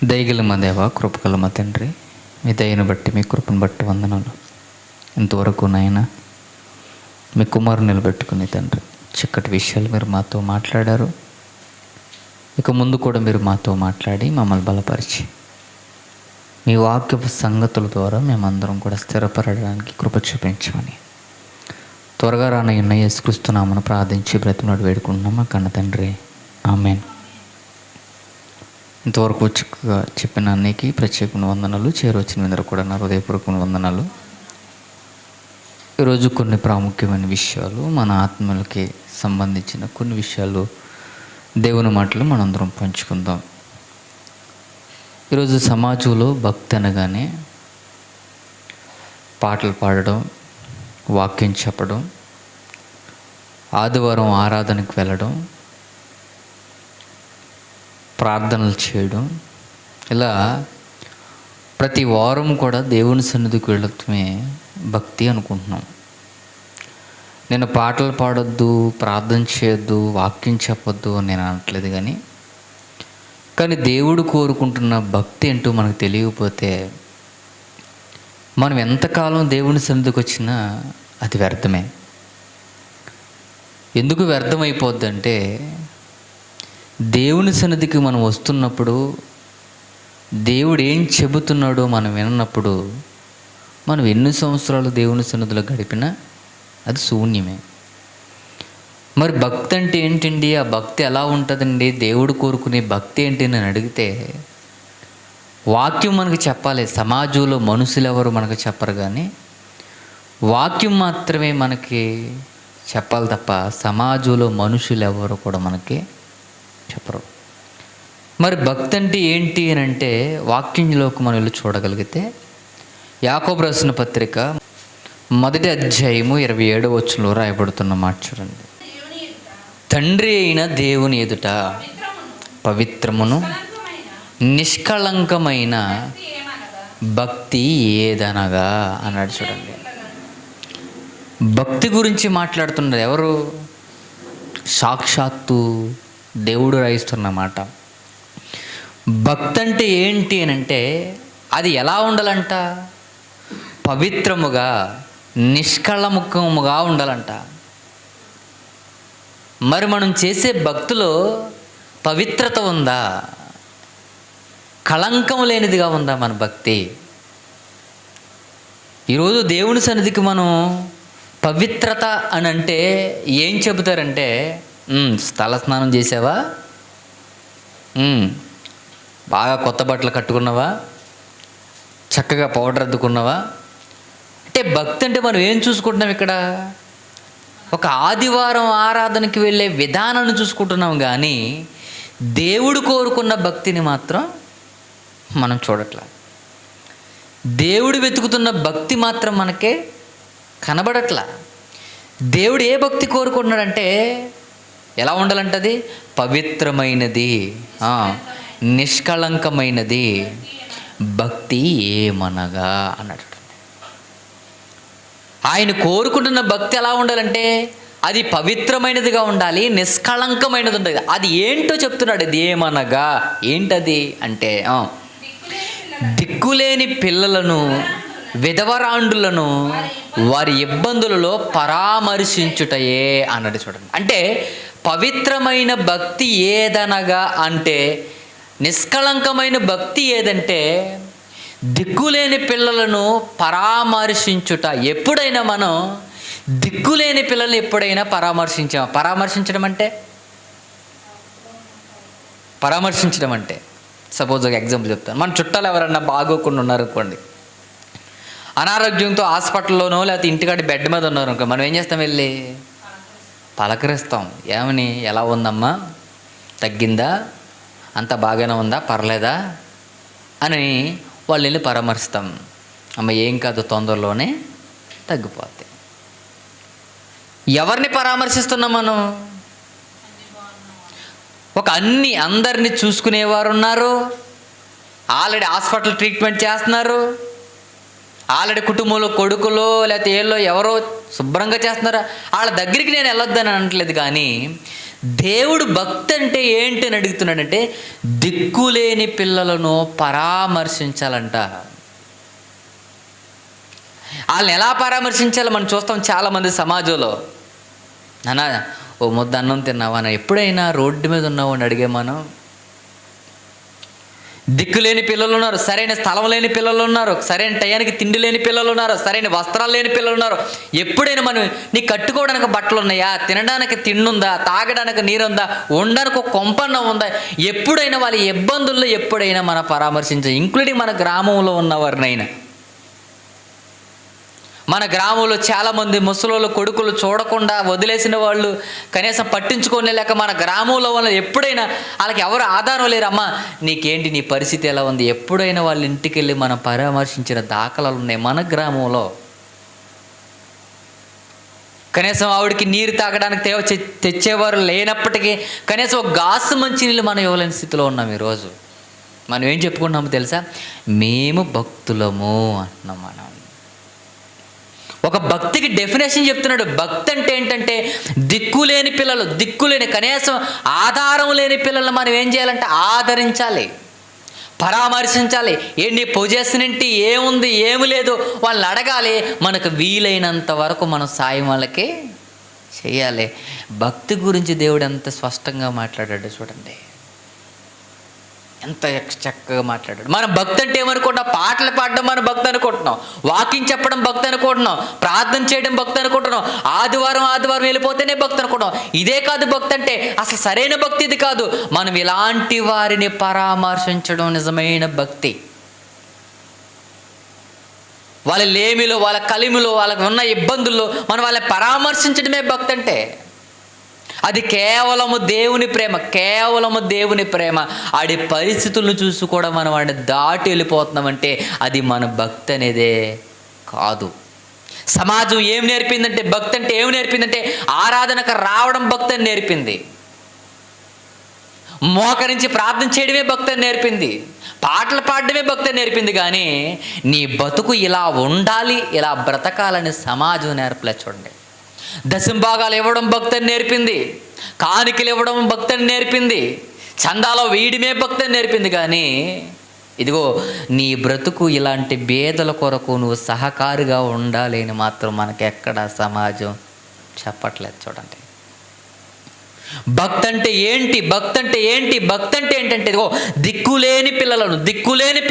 దయగల మా దేవ, కృపగల మా తండ్రి, మీ దయను బట్టి, మీ కృపను బట్టి వందనాలు. ఇంతవరకు నాయన మీ కుమారు నిలబెట్టుకుని తండ్రి చక్కటి విషయాలు మీరు మాతో మాట్లాడారు. ఇక ముందు కూడా మీరు మాతో మాట్లాడి మమ్మల్ని బలపరిచి మీ వాక్యపు సంగతుల ద్వారా మేమందరం కూడా స్థిరపడడానికి కృప చూపించమని త్వరగా రానయ్యున్న యేసుక్రీస్తు నామమున ప్రార్థించి బ్రతిమలాడి వేడుకుంటున్నాం మా కన్న తండ్రి, ఆమేన్. ఇంతవరకు చక్కగా చెప్పిన అన్నికి ప్రత్యేకమైన వందనాలు. చేరొచ్చిన అందరూ కూడా నా హృదయపూర్వకమైన వందనాలు. ఈరోజు కొన్ని ప్రాముఖ్యమైన విషయాలు, మన ఆత్మలకి సంబంధించిన కొన్ని విషయాలు, దేవుని మాటలు మనందరం పంచుకుందాం. ఈరోజు సమాజంలో భక్తి అనగానే పాటలు పాడడం, వాక్యం చెప్పడం, ఆదివారం ఆరాధనకు వెళ్ళడం, ప్రార్థనలు చేయడం, ఇలా ప్రతి వారం కూడా దేవుని సన్నిధికి వెళ్ళటమే భక్తి అనుకుంటున్నాం. నేను పాటలు పాడొద్దు, ప్రార్థన చేయొద్దు, వాక్యం చెప్పొద్దు అని నేను అనట్లేదు. కానీ దేవుడు కోరుకుంటున్న భక్తి ఏంటో మనకు తెలియకపోతే మనం ఎంతకాలం దేవుని సన్నిధికి వచ్చినా అది వ్యర్థమే. ఎందుకు వ్యర్థమైపోద్దంటే, దేవుని సన్నిధికి మనం వస్తున్నప్పుడు దేవుడు ఏం చెబుతున్నాడో మనం విన్నప్పుడు మనం ఎన్ని సంవత్సరాలు దేవుని సన్నిధిలో గడిపినా అది శూన్యమే. మరి భక్తి అంటే ఏంటండి, ఆ భక్తి ఎలా ఉంటుందండి, దేవుడు కోరుకునే భక్తి ఏంటి అని అడిగితే వాక్యం మనకు చెప్పాలి. సమాజంలో మనుషులు ఎవరు మనకు చెప్పరు, కానీ వాక్యం మాత్రమే మనకి చెప్పాలి తప్ప సమాజంలో మనుషులు ఎవరు కూడా మనకి చెప్పరు. మరి భక్తి అంటే ఏంటి అని అంటే వాక్యంలోకి మనం వెళ్ళి చూడగలిగితే యాకోబు రాసిన పత్రిక 1వ అధ్యాయము 27వ వచనంలో రాయబడుతున్న మాట చూడండి. తండ్రి అయిన దేవుని ఎదుట పవిత్రమును నిష్కళంకమైన భక్తి ఏదనగా అన్నాడు. చూడండి, భక్తి గురించి మాట్లాడుతున్నారు ఎవరు? సాక్షాత్తు దేవుడు రాయిస్తున్నమాట. భక్తి అంటే ఏంటి అని అంటే అది ఎలా ఉండాలంట? పవిత్రముగా, నిష్కళముఖముగా ఉండాలంట. మరి మనం చేసే భక్తిలో పవిత్రత ఉందా? కళంకం లేనిదిగా ఉందా మన భక్తి? ఈరోజు దేవుని సన్నిధికి మనం పవిత్రత అని అంటే ఏం చెబుతారంటే, స్థల స్నానం చేసావా, బాగా కొత్త బట్టలు కట్టుకున్నావా, చక్కగా పౌడర్ అద్దుకున్నావా అంటే భక్తి అంటే మనం ఏం చూసుకుంటున్నాం ఇక్కడ? ఒక ఆదివారం ఆరాధనకి వెళ్ళే విధానాన్ని చూసుకుంటున్నాం, కానీ దేవుడు కోరుకున్న భక్తిని మాత్రం మనం చూడట్లా. దేవుడు వెతుకుతున్న భక్తి మాత్రం మనకే కనబడట్లా. దేవుడు ఏ భక్తి కోరుకుంటున్నాడంటే ఎలా ఉండాలంటది? పవిత్రమైనది, నిష్కళంకమైనది భక్తి ఏమనగా అన్నాడు. ఆయన కోరుకుంటున్న భక్తి ఎలా ఉండాలంటే అది పవిత్రమైనదిగా ఉండాలి, నిష్కళంకమైనది ఉండాలి. అది ఏంటో చెప్తున్నాడు. అది ఏమనగా ఏంటది అంటే దిక్కులేని పిల్లలను, విధవరాండులను వారి ఇబ్బందులలో పరామర్శించుటయే అన్నాడు. చూడండి, అంటే పవిత్రమైన భక్తి ఏదనగా అంటే, నిష్కళంకమైన భక్తి ఏదంటే దిక్కులేని పిల్లలను పరామర్శించుట. ఎప్పుడైనా మనం దిక్కులేని పిల్లల్ని ఎప్పుడైనా పరామర్శించడం అంటే సపోజ్ ఒక ఎగ్జాంపుల్ చెప్తాను. మన చుట్టాలు ఎవరన్నా బాగోకుండా ఉన్నారనుకోండి, అనారోగ్యంతో హాస్పిటల్లోనో లేకపోతే ఇంటికాడ బెడ్ మీద ఉన్నారు అనుకో, మనం ఏం చేస్తాం? వెళ్ళి పలకరిస్తాం. ఏమని, ఎలా ఉందమ్మా, తగ్గిందా, అంత బాగానే ఉందా, పర్లేదా అని వాళ్ళు వెళ్ళి పరామర్శిస్తాం. అమ్మ ఏం కాదు, తొందరలోనే తగ్గిపోతాయి. ఎవరిని పరామర్శిస్తున్నాం మనం? అందరినీ చూసుకునేవారు ఉన్నారు, ఆల్రెడీ హాస్పిటల్ ట్రీట్మెంట్ చేస్తున్నారు, ఆల్రెడీ కుటుంబంలో కొడుకులో లేకపోతే ఏళ్ళో ఎవరో శుభ్రంగా చేస్తున్నారా, వాళ్ళ దగ్గరికి నేను వెళ్ళొద్దని అనట్లేదు. కానీ దేవుడు భక్తి అంటే ఏంటి అని అడుగుతున్నాడంటే దిక్కులేని పిల్లలను పరామర్శించాలంట. వాళ్ళని ఎలా పరామర్శించాలో మనం చూస్తాం చాలామంది సమాజంలో. నాన్న ఓ ముద్ద అన్నం తిన్నావా అని ఎప్పుడైనా రోడ్డు మీద ఉన్నావు అని అడిగే మనం. దిక్కులేని పిల్లలు ఉన్నారు, సరైన స్థలం లేని పిల్లలు ఉన్నారు, సరైన టయానికి తిండి లేని పిల్లలు ఉన్నారు, సరైన వస్త్రాలు లేని పిల్లలు ఉన్నారు. ఎప్పుడైనా మనం నీ కట్టుకోవడానికి బట్టలు ఉన్నాయా, తినడానికి తిండి ఉందా, తాగడానికి నీరు ఉందా, ఉండడానికి ఒక కొంపన్న ఉందా, ఎప్పుడైనా వాళ్ళ ఇబ్బందుల్లో ఎప్పుడైనా మనం పరామర్శించాలి. ఇంక్లూడింగ్ మన గ్రామంలో ఉన్నవారినైనా. మన గ్రామంలో చాలామంది ముసలోళ్ళు కొడుకులు చూడకుండా వదిలేసిన వాళ్ళు, కనీసం పట్టించుకోనే లేక మన గ్రామంలో వాళ్ళు ఎప్పుడైనా వాళ్ళకి ఎవరు ఆధారం లేరు. అమ్మ నీకేంటి, నీ పరిస్థితి ఎలా ఉంది, ఎప్పుడైనా వాళ్ళ ఇంటికి వెళ్ళి మనం పరామర్శించిన దాఖలాలు ఉన్నాయి మన గ్రామంలో. కనీసం ఆవిడకి నీరు తాగడానికి తెచ్చేవారు లేనప్పటికీ కనీసం ఒక గాసు మంచినీళ్ళు మనం ఇవ్వలేని స్థితిలో ఉన్నాం ఈరోజు. మనం ఏం చెప్పుకుంటున్నామో తెలుసా? మేము భక్తులము అంటున్నాం. మనం ఒక భక్తికి డెఫినేషన్ చెప్తున్నాడు. భక్తి అంటే ఏంటంటే దిక్కులేని పిల్లలు, దిక్కులేని కనీసం ఆధారం లేని పిల్లలు మనం ఏం చేయాలంటే ఆదరించాలి, పరామర్శించాలి. ఏంటి పొజిషన్ ఏంటి, ఏముంది ఏమి లేదు వాళ్ళని అడగాలి. మనకు వీలైనంత వరకు మనం సాయం వాళ్ళకి చేయాలి. భక్తి గురించి దేవుడు ఎంత స్పష్టంగా మాట్లాడాడు చూడండి, ఎంత చక్కగా మాట్లాడాడు. మనం భక్తి అంటే ఏమనుకుంటున్నాం? పాటలు పాడడం మనం భక్తి అనుకుంటున్నాం, వాకింగ్ చెప్పడం భక్తి అనుకుంటున్నాం, ప్రార్థన చేయడం భక్తి అనుకుంటున్నాం, ఆదివారం వెళ్ళిపోతేనే భక్తి అనుకుంటున్నాం. ఇదే కాదు భక్తి అంటే. అసలు సరైన భక్తి ఇది కాదు. మనం ఇలాంటి వారిని పరామర్శించడం నిజమైన భక్తి. వాళ్ళ లేమిలో, వాళ్ళ కలిమిలో, వాళ్ళకు ఉన్న ఇబ్బందుల్లో మనం వాళ్ళని పరామర్శించడమే భక్తి అంటే. అది కేవలము దేవుని ప్రేమ, కేవలము దేవుని ప్రేమ. ఆడి పరిస్థితులను చూసి కూడా మనం వాడిని దాటి వెళ్ళిపోతున్నామంటే అది మన భక్తి అనేదే కాదు. సమాజం ఏం నేర్పిందంటే, భక్తి అంటే ఏం నేర్పిందంటే ఆరాధనకు రావడం భక్తి అని నేర్పింది, మోకరించి ప్రార్థన చేయడమే భక్తి అని నేర్పింది, పాటలు పాడడమే భక్తి అని నేర్పింది. కానీ నీ బతుకు ఇలా ఉండాలి, ఇలా బ్రతకాలని సమాజం నేర్పలే. చూడండి, దశంభాగాలు ఇవ్వడం భక్తి అని నేర్పింది, కానుకలు ఇవ్వడం భక్తి అని నేర్పింది, చందాలో వేయడమే భక్తి అని నేర్పింది. కానీ ఇదిగో నీ బ్రతుకు ఇలాంటి బేదల కొరకు నువ్వు సహకారిగా ఉండాలి అని మాత్రం మనకెక్కడ సమాజం చెప్పట్లేదు. చూడండి, భక్తి అంటే ఏంటి, భక్తి అంటే ఏంటి, భక్తి అంటే ఏంటంటే ఇదిగో దిక్కులేని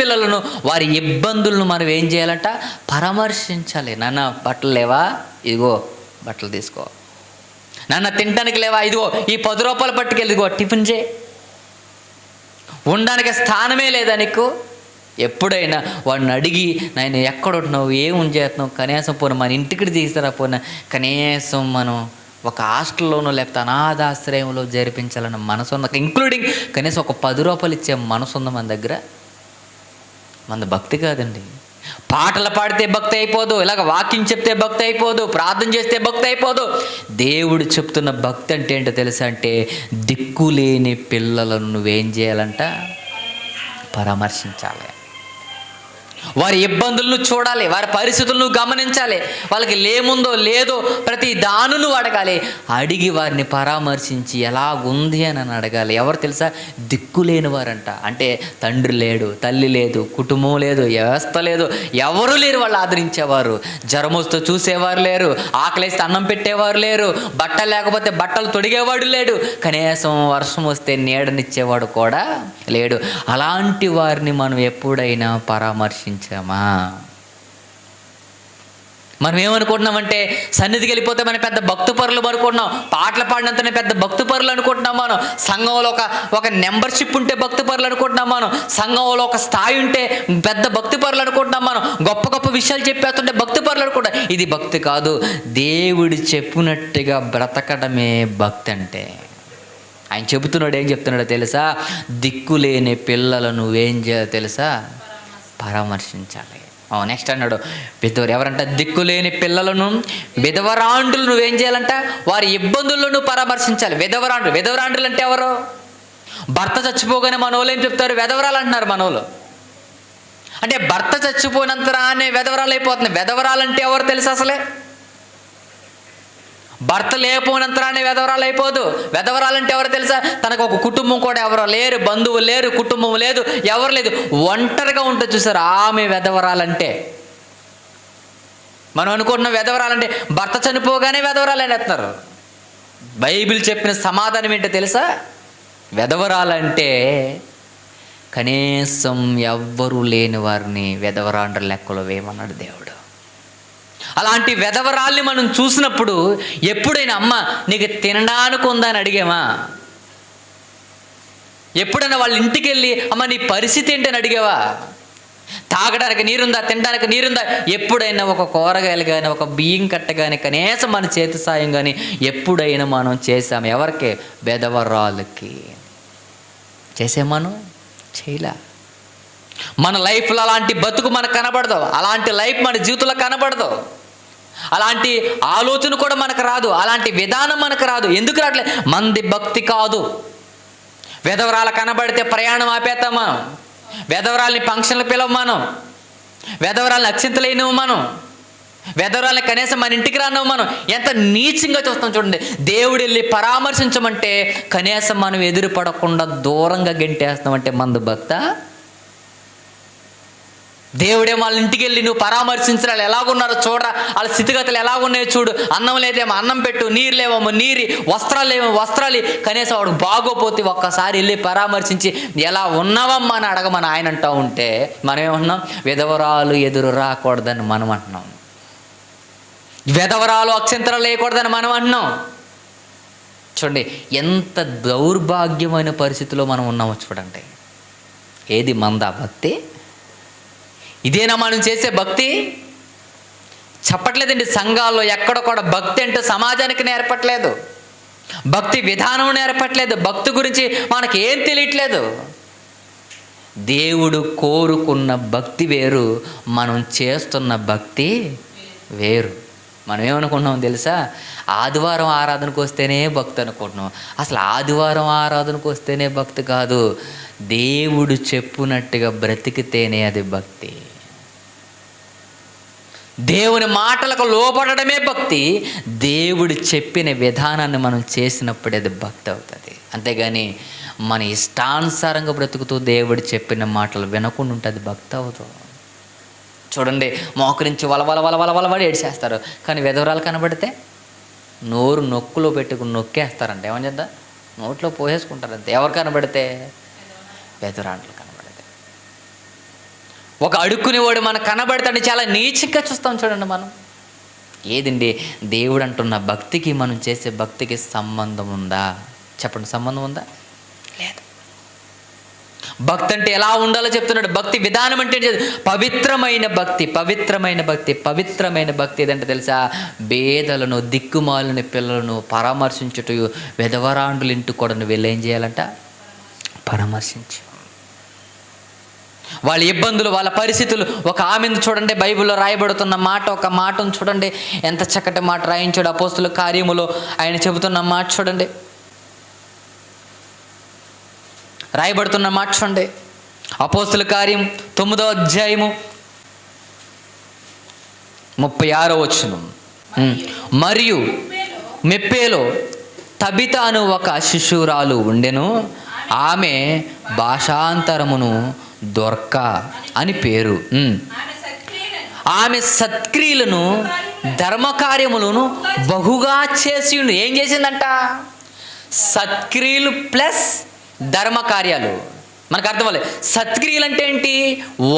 పిల్లలను వారి ఇబ్బందులను మనం ఏం చేయాలంట? పరామర్శించాలి. నాన్న బట్టలు లేవా, ఇదిగో బట్టలు తీసుకో. నాన్న తినడానికి లేవా, ఇదిగో ఈ 10 రూపాయలు పట్టుకెళ్ళి ఇదిగో టిఫిన్ చేయి. ఉండడానికి స్థానమే లేదా నీకు? ఎప్పుడైనా వాడిని అడిగి నేను ఎక్కడుంటున్నావు, ఏం చేస్తున్నావు, కనీసం పోను మన ఇంటికి తీసుకురా, పోయినా కనీసం మనం ఒక హాస్టల్లోనో లేకపోతే అనాథాశ్రయంలో జరిపించాలన్న మనసు ఉంది, ఇంక్లూడింగ్ కనీసం ఒక 10 రూపాయలు ఇచ్చే మనసు ఉంది మన దగ్గర. మన భక్తి కాదండి. పాటలు పాడితే భక్తి అయిపోదు, ఇలాగ వాకింగ్ చెప్తే భక్తి అయిపోదు, ప్రార్థన చేస్తే భక్తి అయిపోదు. దేవుడు చెప్తున్న భక్తి అంటే ఏంటో తెలుసా? అంటే దిక్కులేని పిల్లలను నువ్వేం చేయాలంట? పరామర్శించాలి. వారి ఇబ్బందులను చూడాలి, వారి పరిస్థితులను గమనించాలి, వాళ్ళకి లేముందో లేదో ప్రతి దానును అడగాలి. అడిగి వారిని పరామర్శించి ఎలాగుంది అని అడగాలి. ఎవరు తెలుసా? దిక్కులేని వారంట. అంటే తండ్రి లేడు, తల్లి లేదు, కుటుంబం లేదు, వ్యవస్థ లేదు, ఎవరు లేరు వాళ్ళు ఆదరించేవారు. జ్వరం వస్తూ చూసేవారు లేరు, ఆకలేస్తే అన్నం పెట్టేవారు లేరు, బట్టలు లేకపోతే బట్టలు తొడిగేవాడు లేడు, కనీసం వర్షం వస్తే నీడనిచ్చేవాడు కూడా లేడు. అలాంటి వారిని మనం ఎప్పుడైనా పరామర్శించామా? మనం ఏమనుకుంటున్నామంటే సన్నిధికి వెళ్ళిపోతే మనం పెద్ద భక్తి పరులు అనుకుంటున్నాం, పాటలు పాడినంతనే పెద్ద భక్తి పరులు అనుకుంటున్నాం. మనం సంఘంలో ఒక మెంబర్షిప్ ఉంటే భక్తి పరులు అనుకుంటున్నాం. మనం సంఘంలో ఒక స్థాయి ఉంటే పెద్ద భక్తి పరులు అనుకుంటున్నాం. మనం గొప్ప గొప్ప విషయాలు చెప్పేస్తుంటే భక్తి పరులు అనుకుంటాం. ఇది భక్తి కాదు. దేవుడు చెప్పినట్టుగా బ్రతకడమే భక్తి అంటే. ఆయన చెబుతున్నాడు, ఏం చెప్తున్నాడో తెలుసా? దిక్కులేని పిల్లలను నువ్వేం చేయాలో తెలుసా? పరామర్శించాలి. నెక్స్ట్ అన్నాడు, ఎవరంట? దిక్కులేని పిల్లలను, విధవరాండ్రులు నువ్వేం చేయాలంట? వారి ఇబ్బందుల్లో నువ్వు పరామర్శించాలి. విధవరాండ్రులు అంటే ఎవరు? భర్త చచ్చిపోగానే మనోళ్ళు ఏం చెప్తారు? విధవరాలు అంటున్నారు మనోళ్ళు. అంటే భర్త చచ్చిపోయినంత రానే విధవరాలు అయిపోతుంది. విధవరాలు అంటే ఎవరు తెలుసు? అసలే భర్త లేకపోయినంతరానే వెధవరాలు అయిపోదు. వెధవరాలంటే ఎవరో తెలుసా? తనకు ఒక కుటుంబం కూడా ఎవరో లేరు, బంధువులు లేరు, కుటుంబం లేదు, ఎవరు లేదు, ఒంటరిగా ఉంటుంది చూసారు, ఆమె వెధవరాలంటే. మనం అనుకుంటున్న వెధవరాలంటే భర్త చనిపోగానే వెధవరాలని వేస్తున్నారు. బైబిల్ చెప్పిన సమాధానం ఏంటో తెలుసా? వెధవరాలంటే కనీసం ఎవ్వరూ లేని వారిని వెధవరాండ్ర లెక్కలో వేయమన్నాడు దేవుడు. అలాంటి వెధవరాల్ని మనం చూసినప్పుడు ఎప్పుడైనా అమ్మ నీకు తినడానికి ఉందా అని అడిగామా? ఎప్పుడైనా వాళ్ళ ఇంటికి వెళ్ళి అమ్మ నీ పరిస్థితి ఏంటని అడిగావా? తాగడానికి నీరుందా, తినడానికి నీరుందా? ఎప్పుడైనా ఒక కూరగాయలు కానీ, ఒక బియ్యం కట్ట కానీ, కనీసం మన చేతి సాయం కానీ ఎప్పుడైనా మనం చేసాము? ఎవరికి? వెధవరాలకి. చేసామను? చేయలే. మన లైఫ్లో అలాంటి బతుకు మనకు కనబడదు, అలాంటి లైఫ్ మన జీవితంలో కనబడదు, అలాంటి ఆలోచన కూడా మనకు రాదు, అలాంటి విధానం మనకు రాదు. ఎందుకు రావట్లేదు? మంది భక్తి కాదు. వెధవరాలు కనబడితే ప్రయాణం ఆపేస్తాం మనం, వెధవరాల్ని ఫంక్షన్లకు పిలవ మనం, వెధవరాల్ని అక్షింతలేనివ్వు మనం, వెధవరాల్ని కనీసం మన ఇంటికి రానివ్వు మనం. ఎంత నీచంగా చూస్తాం చూడండి. దేవుడు వెళ్ళి పరామర్శించమంటే కనీసం మనం ఎదురు పడకుండా దూరంగా గెంటేస్తామంటే మందు భక్త. దేవుడే వాళ్ళ ఇంటికి వెళ్ళి నువ్వు పరామర్శించిన వాళ్ళు ఎలాగున్నారో చూడరా, వాళ్ళ స్థితిగతులు ఎలాగున్నాయో చూడు, అన్నం లేదేమో అన్నం పెట్టు, నీరు లేవేమో నీరు, వస్త్రాలు లేవో వస్త్రాలు, కనీసం వాడు బాగోపోతే ఒక్కసారి వెళ్ళి పరామర్శించి ఎలా ఉన్నావమ్మా అని అడగమని ఆయన అంటూ ఉంటే మనం ఏమంటున్నాం? విధవరాలు ఎదురు రాకూడదని మనం అంటున్నాం, విధవరాలు అక్షంతరాలు లేకూడదని మనం అంటున్నాం. చూడండి ఎంత దౌర్భాగ్యమైన పరిస్థితిలో మనం ఉన్నామో చూడండి. ఏది మందా భక్తి? ఇదేనా మనం చేసే భక్తి? చెప్పట్లేదండి. సంఘాల్లో ఎక్కడ కూడా భక్తి అంటే సమాజానికి నేర్పట్లేదు, భక్తి విధానం నేర్పట్లేదు, భక్తి గురించి మనకి ఏం తెలియట్లేదు. దేవుడు కోరుకున్న భక్తి వేరు, మనం చేస్తున్న భక్తి వేరు. మనం ఏమనుకుంటున్నాం తెలుసా? ఆదివారం ఆరాధనకు వస్తేనే భక్తి అనుకుంటున్నాం. అసలు ఆదివారం ఆరాధనకు వస్తేనే భక్తి కాదు, దేవుడు చెప్పునట్టుగా బ్రతికితేనే అది భక్తి. దేవుని మాటలకు లోపడమే భక్తి. దేవుడు చెప్పిన విధానాన్ని మనం చేసినప్పుడే అది భక్తి అవుతుంది. అంతేగాని మన ఇష్టానుసారంగా బ్రతుకుతూ దేవుడు చెప్పిన మాటలు వినకుండా ఉంటే అది భక్తి అవుతుంది. చూడండి, మోకరించి వలవలవలవలవలవడి ఏడ్చేస్తారు, కానీ విధవరాలు కనబడితే నోరు నొక్కులో పెట్టుకుని నొక్కేస్తారంట. ఏమని చేద్దా? నోట్లో పోసేసుకుంటారంతే. ఎవరు కనబడితే? విధవరాండ్లు కనబడితే. ఒక అడుక్కునేవాడు మనకు కనబడతాడు, చాలా నీచంగా చూస్తాం చూడండి మనం. ఏదండి దేవుడు అంటున్న భక్తికి మనం చేసే భక్తికి సంబంధం ఉందా? చెప్పండి, సంబంధం ఉందా? లేదు. భక్తి అంటే ఎలా ఉండాలో చెప్తున్నాడు. భక్తి విధానం అంటే పవిత్రమైన భక్తి. పవిత్రమైన భక్తి, పవిత్రమైన భక్తి ఏదంటే తెలుసా? బేదలను, దిక్కుమాలిన పిల్లలను పరామర్శించుట, విధవరాండ్రుల ఇంటికి కూడా నువ్వు వెళ్ళి ఏం చేయాలంట? పరామర్శించు. వాళ్ళ ఇబ్బందులు, వాళ్ళ పరిస్థితులు. ఒక ఆమెను చూడండి, బైబిల్లో రాయబడుతున్న మాట, ఒక మాటను చూడండి, ఎంత చక్కటి మాట రాయించాడు అపోస్తుల కార్యములో. ఆయన చెబుతున్న మాట చూడండి, రాయబడుతున్న మాట చూడండి. అపోస్తుల కార్యం 9వ అధ్యాయము 36వ వచనం. మరియు మెప్పేలో తబిత అను ఒక శిశురాలు ఉండెను, ఆమె భాషాంతరమును దొర్క అని పేరు. ఆమె సత్క్రియలను ధర్మకార్యములను బహుగా చేసి ఉండి. ఏం చేసిందంట? సత్క్రియలు ప్లస్ ధర్మకార్యాలు. మనకు అర్థం అవ్వాలి. సత్క్రియలు అంటే ఏంటి?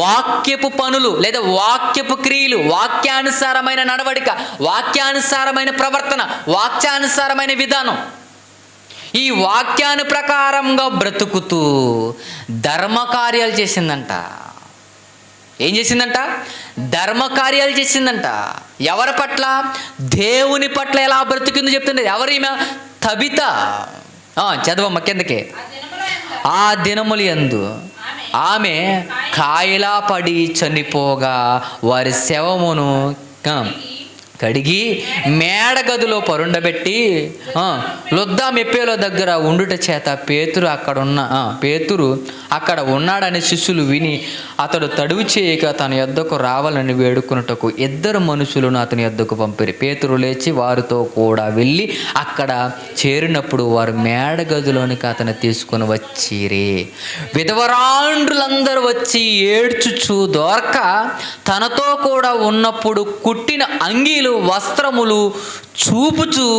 వాక్యపు పనులు లేదా వాక్యపు క్రియలు, వాక్యానుసారమైన నడవడిక, వాక్యానుసారమైన ప్రవర్తన, వాక్యానుసారమైన విధానం. ఈ వాక్యాను ప్రకారంగా బ్రతుకుతూ ధర్మకార్యాలు చేసిందంట. ఏం చేసిందంట? ధర్మకార్యాలు చేసిందంట. ఎవరి పట్ల? దేవుని పట్ల ఎలా బ్రతికిందో చెప్తుంది. ఎవరిమే? తబిత. చదవమ్మ కిందకి. ఆ దినములు యందు ఆమె కాయలా పడి చనిపోగా వారి శవమును కడిగి మేడగదిలో పరుండబెట్టి లొద్దా మెప్పేలో దగ్గర ఉండుట చేత పేతురు అక్కడ ఉన్నాడని శిష్యులు విని అతడు తడువు చేయక తన యొద్దకు రావాలని వేడుకున్నటకు 2 మనుషులను అతని యొద్దకు పంపిరి. పేతురు లేచి వారితో కూడా వెళ్ళి అక్కడ చేరినప్పుడు వారు మేడగదిలోనికి అతను తీసుకొని వచ్చిరి. విధవరాండ్రులందరూ వచ్చి ఏడ్చుచు దొరక తనతో కూడా ఉన్నప్పుడు కుట్టిన అంగీలు వస్త్రములు చూపుచు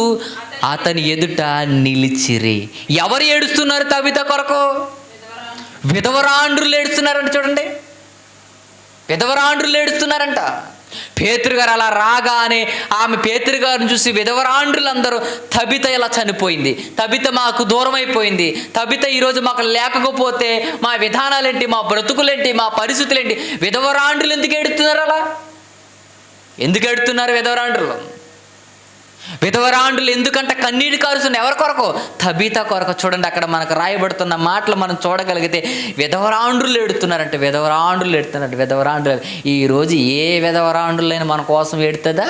అతని ఎదుట నిలిచిరి. ఎవరు ఏడుస్తున్నారు తబిత కొరకు? విధవరాండ్రులు ఏడుస్తున్నారంట. చూడండి, విధవరాండ్రులు ఏడుస్తున్నారంట. పేతురు గారు అలా రాగానే ఆమె పేతురు గారిని చూసి విధవరాండ్రులందరూ తబిత ఇలా చనిపోయింది, తబిత మాకు దూరం అయిపోయింది, తబిత ఈరోజు మాకు లేకపోతే మా విధానాలేంటి, మా బ్రతుకులేంటి, మా పరిస్థితులేంటి. విధవరాండ్రులు ఎందుకు ఏడుతున్నారు? అలా ఎందుకు ఎడుతున్నారు విధవరాండ్రులు? విధవరాండ్రులు ఎందుకంటే కన్నీటి కారుస్తున్న ఎవరి కొరకు? తబిత కొరకు. చూడండి, అక్కడ మనకు రాయబడుతున్న మాటలు మనం చూడగలిగితే విధవరాండ్రులు ఎడుతున్నారంటే, విధవరాండ్రులు ఎడుతున్నారంటే. విధవరాండ్రులు ఈరోజు ఏ విధవరాండ్రులైనా మన కోసం ఎడుతుందా?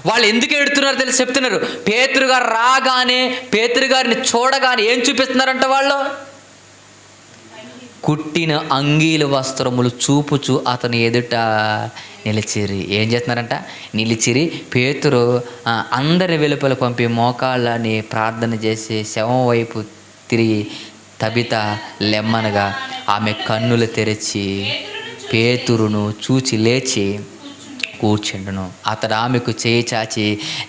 వాళ్ళు ఎందుకు ఎడుతున్నారో తెలిసి చెప్తున్నారు. పేతురు గారు రాగానే, పేతురు గారిని చూడగానే ఏం చూపిస్తున్నారంట? వాళ్ళు కుట్టిన అంగీల వస్త్రములు చూపుచు అతని ఎదుట నిలిచిరి. ఏం చేస్తున్నారంట? నిలిచిరి. పేతురు అందరి వెలుపల పంపి మోకాళ్ళని ప్రార్థన చేసి శవం వైపు తిరిగి తబిత లెమ్మనగా ఆమె కన్నులు తెరిచి పేతురును చూచి లేచి కూర్చుండును. అతడు ఆమెకు చేయి చాచి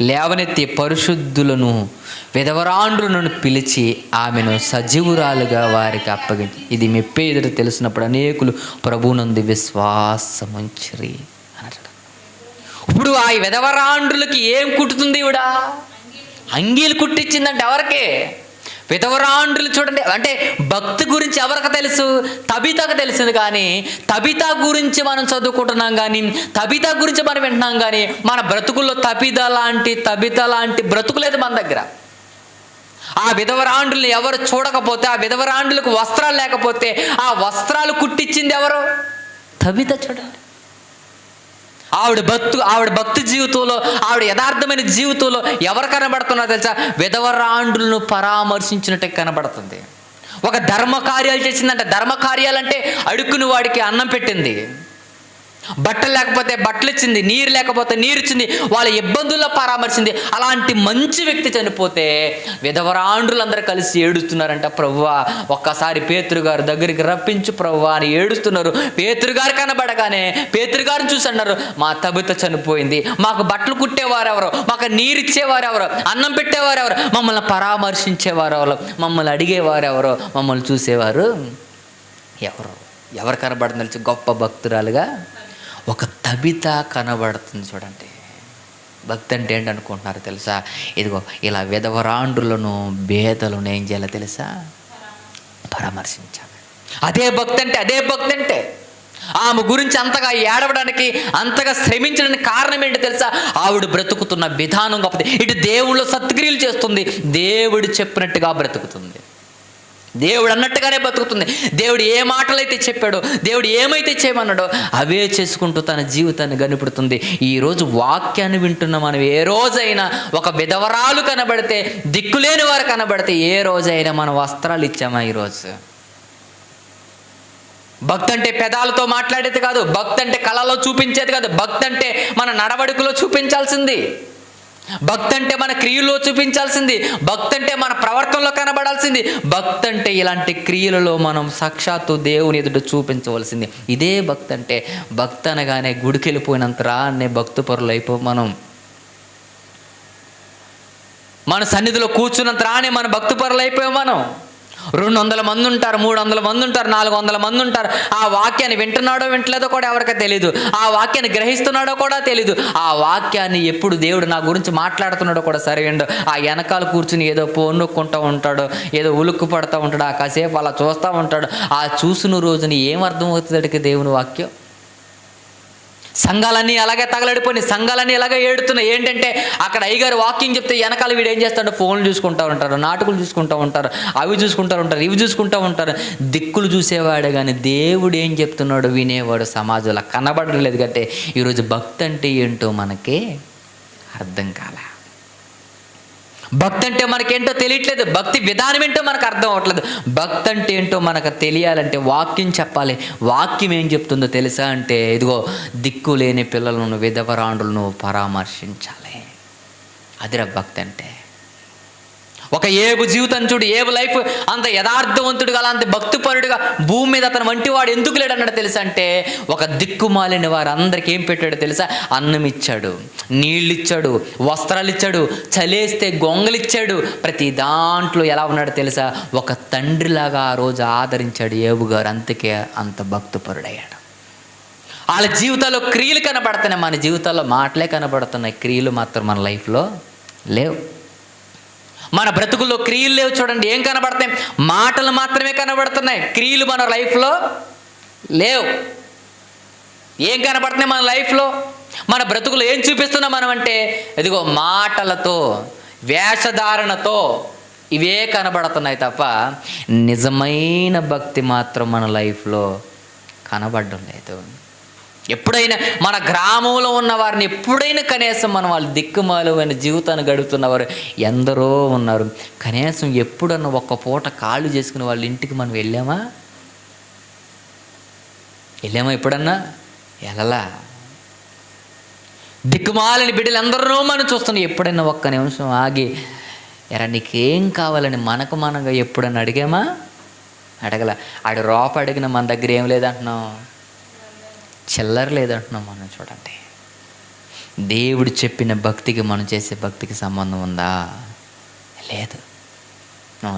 లేవనెత్తి పరిశుద్ధులను విధవరాండ్రులను పిలిచి ఆమెను సజీవురాలుగా వారికి అప్పగించి ఇది మెప్పే ఎదుట తెలిసినప్పుడు అనేకులు ప్రభువునందు విశ్వాసముంచిరి అన్నాడు. ఇప్పుడు ఆ విధవరాండ్రులకి ఏం కుట్టుతుంది? ఇవిడ అంగీలు కుట్టించిందంటే ఎవరికి? విధవరాండ్రులు. చూడండి, అంటే భక్తి గురించి ఎవరికి తెలుసు? తబితకు తెలిసింది. కానీ తబిత గురించి మనం చదువుకుంటున్నాం, కానీ తబిత గురించి మనం వింటున్నాం, కానీ మన బ్రతుకుల్లో తబిత లాంటి బ్రతుకు లేదు మన దగ్గర. ఆ విధవరాండ్రుల్ని ఎవరు చూడకపోతే, ఆ విధవరాండ్రులకు వస్త్రాలు లేకపోతే ఆ వస్త్రాలు కుట్టించింది ఎవరు? తబిత. చూడండి, ఆవిడ భక్తి జీవితంలో, ఆవిడ యథార్థమైన జీవితంలో ఎవరు కనబడుతున్నారు తెలుసా? విధవరాండ్రులను పరామర్శించినట్టే కనబడుతుంది. ఒక ధర్మ కార్యాలు చేసిందంటే, ధర్మ కార్యాలంటే అడుక్కుని వాడికి అన్నం పెట్టింది, బట్టలు లేకపోతే బట్టలు ఇచ్చింది, నీరు లేకపోతే నీరు ఇచ్చింది, వాళ్ళ ఇబ్బందుల్లో పరామర్శింది. అలాంటి మంచి వ్యక్తి చనిపోతే విధవరాండ్రులందరూ కలిసి ఏడుస్తున్నారంట. ప్రభువా, ఒక్కసారి పేతురు గారు దగ్గరికి రప్పించు ప్రభువా అని ఏడుస్తున్నారు. పేతురు గారు కనబడగానే పేతురు గారిని చూసి అన్నారు, మా తబిత చనిపోయింది, మాకు బట్టలు కుట్టేవారెవరు, మాకు నీరు ఇచ్చేవారెవరు, అన్నం పెట్టేవారెవరు, మమ్మల్ని పరామర్శించేవారెవరు, మమ్మల్ని అడిగేవారెవరో, మమ్మల్ని చూసేవారు ఎవరు కనబడుతుంది తెలిసి? గొప్ప భక్తురాలుగా ఒక తబిత కనబడుతుంది. చూడండి, భక్తి అంటే ఏంటి అనుకుంటున్నారు తెలుసా? ఇదిగో ఇలా విధవరాండ్రులను బేదలను ఏం చేయాలో తెలుసా? పరామర్శించాలి. అదే భక్తి అంటే. ఆమె గురించి అంతగా ఏడవడానికి, అంతగా శ్రమించడానికి కారణం ఏంటి తెలుసా? ఆవిడ బ్రతుకుతున్న విధానం గొప్పది. ఇటు దేవుళ్ళు సత్క్రియలు చేస్తుంది, దేవుడు చెప్పినట్టుగా బ్రతుకుతుంది, దేవుడు అన్నట్టుగానే బతుకుతుంది. దేవుడు ఏ మాటలైతే చెప్పాడో, దేవుడు ఏమైతే చేయమన్నాడో అవే చేసుకుంటూ తన జీవితాన్ని గనిపెడుతుంది. ఈరోజు వాక్యాన్ని వింటున్న మనం ఏ రోజైనా ఒక విధవరాలు కనబడితే, దిక్కులేని వారు కనబడితే ఏ రోజైనా మన వస్త్రాలు ఇచ్చామా? ఈరోజు భక్తి అంటే పెదాలతో మాట్లాడేది కాదు, భక్తి అంటే కళలో చూపించేది కాదు, భక్తి అంటే మన నడవడికలో చూపించాల్సింది, భక్తి అంటే మన క్రియల్లో చూపించాల్సింది, భక్తి అంటే మన ప్రవర్తనలో కనబడాల్సింది, భక్తి అంటే ఇలాంటి క్రియలలో మనం సాక్షాత్తు దేవుని ఎదుట చూపించవలసింది. ఇదే భక్తి అంటే. భక్తి అనగానే గుడికి వెళ్ళిపోయినంత రానే భక్తి పరులు అయిపో మనం. మన సన్నిధిలో కూర్చున్నంత రానే మన భక్తి పరులు అయిపోయాం మనం. 200 మంది ఉంటారు, 300 మంది ఉంటారు, 400 మంది ఉంటారు. ఆ వాక్యాన్ని వింటున్నాడో వింటలేదో కూడా ఎవరికీ తెలియదు, ఆ వాక్యాన్ని గ్రహిస్తున్నాడో కూడా తెలియదు. ఆ వాక్యాన్ని ఎప్పుడు దేవుడు నా గురించి మాట్లాడుతున్నాడో కూడా సరిగ్గా ఆ వెనకాల కూర్చుని ఏదో పోనుక్కుంటూ ఉంటాడో, ఏదో ఉలుక్కు పడుతూ ఉంటాడు, ఆ కాసేపు అలా చూస్తూ ఉంటాడు. ఆ చూసిన రోజుని ఏం అర్థమవుతుంది దేవుని వాక్యం? సంఘాలన్నీ అలాగే తగలడిపోయినాయి, సంఘాలన్నీ ఇలాగే ఏడుతున్నాయి. ఏంటంటే అక్కడ అయ్యగారు వాకింగ్ చెప్తే వెనకాల వీడు ఏం చేస్తాడు, ఫోన్లు చూసుకుంటూ ఉంటారు, నాటకులు చూసుకుంటూ ఉంటారు, అవి చూసుకుంటూ ఉంటారు, ఇవి చూసుకుంటూ ఉంటారు. దిక్కులు చూసేవాడు కానీ దేవుడు ఏం చెప్తున్నాడు వినేవాడు సమాజంలో కనబడలేదు. కంటే ఈరోజు భక్తి అంటే ఏంటో మనకి అర్థం కాల. భక్తి అంటే మనకేంటో తెలియట్లేదు, భక్తి విధానం ఏంటో మనకు అర్థం అవ్వట్లేదు. భక్తి అంటే ఏంటో మనకు తెలియాలంటే వాక్యం చెప్పాలి. వాక్యం ఏం చెప్తుందో తెలుసా అంటే, ఇదిగో దిక్కు లేని పిల్లలను, విధవరాండ్రులను పరామర్శించాలి. అదిరా భక్తి అంటే. ఒక ఏబు జీవితం చూడు, ఏబు లైఫ్ అంత యథార్థవంతుడుగా, అంత భక్తిపరుడుగా భూమి మీద అతను వంటి వాడు ఎందుకు లేడు అన్నాడు తెలుసా అంటే, ఒక దిక్కుమాలిన వారు అందరికి ఏం పెట్టాడో తెలుసా, అన్నం ఇచ్చాడు, నీళ్ళు ఇచ్చాడు, వస్త్రాలు ఇచ్చాడు, చలేస్తే గొంగలు ఇచ్చాడు. ప్రతి దాంట్లో ఎలా ఉన్నాడో తెలుసా, ఒక తండ్రిలాగా ఆ రోజు ఆదరించాడు ఏబు గారు. అందుకే అంత భక్తిపరుడయ్యాడు. వాళ్ళ జీవితాల్లో క్రియలు కనబడుతున్నాయి, మన జీవితాల్లో మాటలే కనబడుతున్నాయి, క్రియలు మాత్రం మన లైఫ్లో లేవు. మన బ్రతుకుల్లో క్రియలు లేవు. చూడండి ఏం కనబడతాయి, మాటలు మాత్రమే కనబడుతున్నాయి, క్రియలు మన లైఫ్లో లేవు. ఏం కనబడుతున్నాయి మన లైఫ్లో, మన బ్రతుకులు ఏం చూపిస్తున్నాం మనం అంటే, ఇదిగో మాటలతో, వేషధారణతో ఇవే కనబడుతున్నాయి తప్ప నిజమైన భక్తి మాత్రం మన లైఫ్లో కనబడడం లేదు. ఎప్పుడైనా మన గ్రామంలో ఉన్న వారిని ఎప్పుడైనా కనీసం మనం వాళ్ళ దిక్కుమాలైన జీవితాన్ని గడుపుతున్నవారు ఎందరో ఉన్నారు. కనీసం ఎప్పుడన్నా ఒక్క పూట కాళ్ళు చేసుకుని వాళ్ళ ఇంటికి మనం వెళ్ళామా ఎప్పుడన్నా? వెళ్ళలా. దిక్కుమాలని బిడ్డలు ఎందరో మనం చూస్తున్నాం. ఎప్పుడైనా ఒక్క నిమిషం ఆగి, ఎరా నీకేం కావాలని మనగా ఎప్పుడన్నా అడిగామా? అడగల. ఆడు రూప అడిగిన మన దగ్గర ఏం లేదంటున్నాం, చిల్లర లేదంటున్నాం మనం. చూడండి, దేవుడు చెప్పిన భక్తికి మనం చేసే భక్తికి సంబంధం ఉందా? లేదు.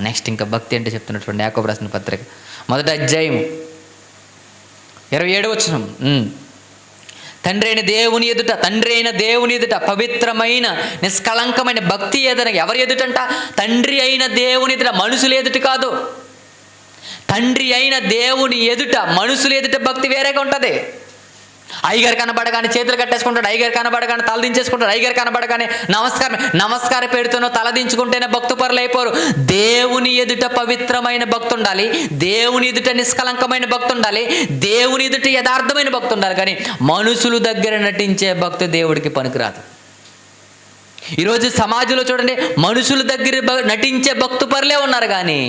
నెక్స్ట్ ఇంకా భక్తి అంటే చెప్తున్నట్టు చూడండి, యాకోబు రాసిన పత్రిక 1వ అధ్యాయం 27వ వచనం. తండ్రి అయిన దేవుని ఎదుట పవిత్రమైన నిష్కళంకమైన భక్తి ఏదైనా ఎవరి ఎదుటంట? తండ్రి అయిన దేవుని ఎదుట, మనుషుల ఎదుట కాదు. తండ్రి అయిన దేవుని ఎదుట, మనుషుల ఎదుట భక్తి వేరేగా ఉంటుంది. అయ్యగారు కనబడగానే చేతులు కట్టేసుకుంటాడు, అయ్యగారు కనబడగానే తల దించేసుకుంటాడు, అయ్యగారు కనబడగానే నమస్కారం పెడుతున్నో తల దించుకుంటేనే భక్తిపరులు అయిపోరు. దేవుని ఎదుట పవిత్రమైన భక్తి ఉండాలి, దేవుని ఎదుట నిష్కలంకమైన భక్తి ఉండాలి, దేవుని ఎదుట యథార్థమైన భక్తి ఉండాలి. కానీ మనుషుల దగ్గర నటించే భక్తి దేవుడికి పనికిరాదు. ఈరోజు సమాజంలో చూడండి, మనుషుల దగ్గర నటించే భక్తిపరులే ఉన్నారు, కానీ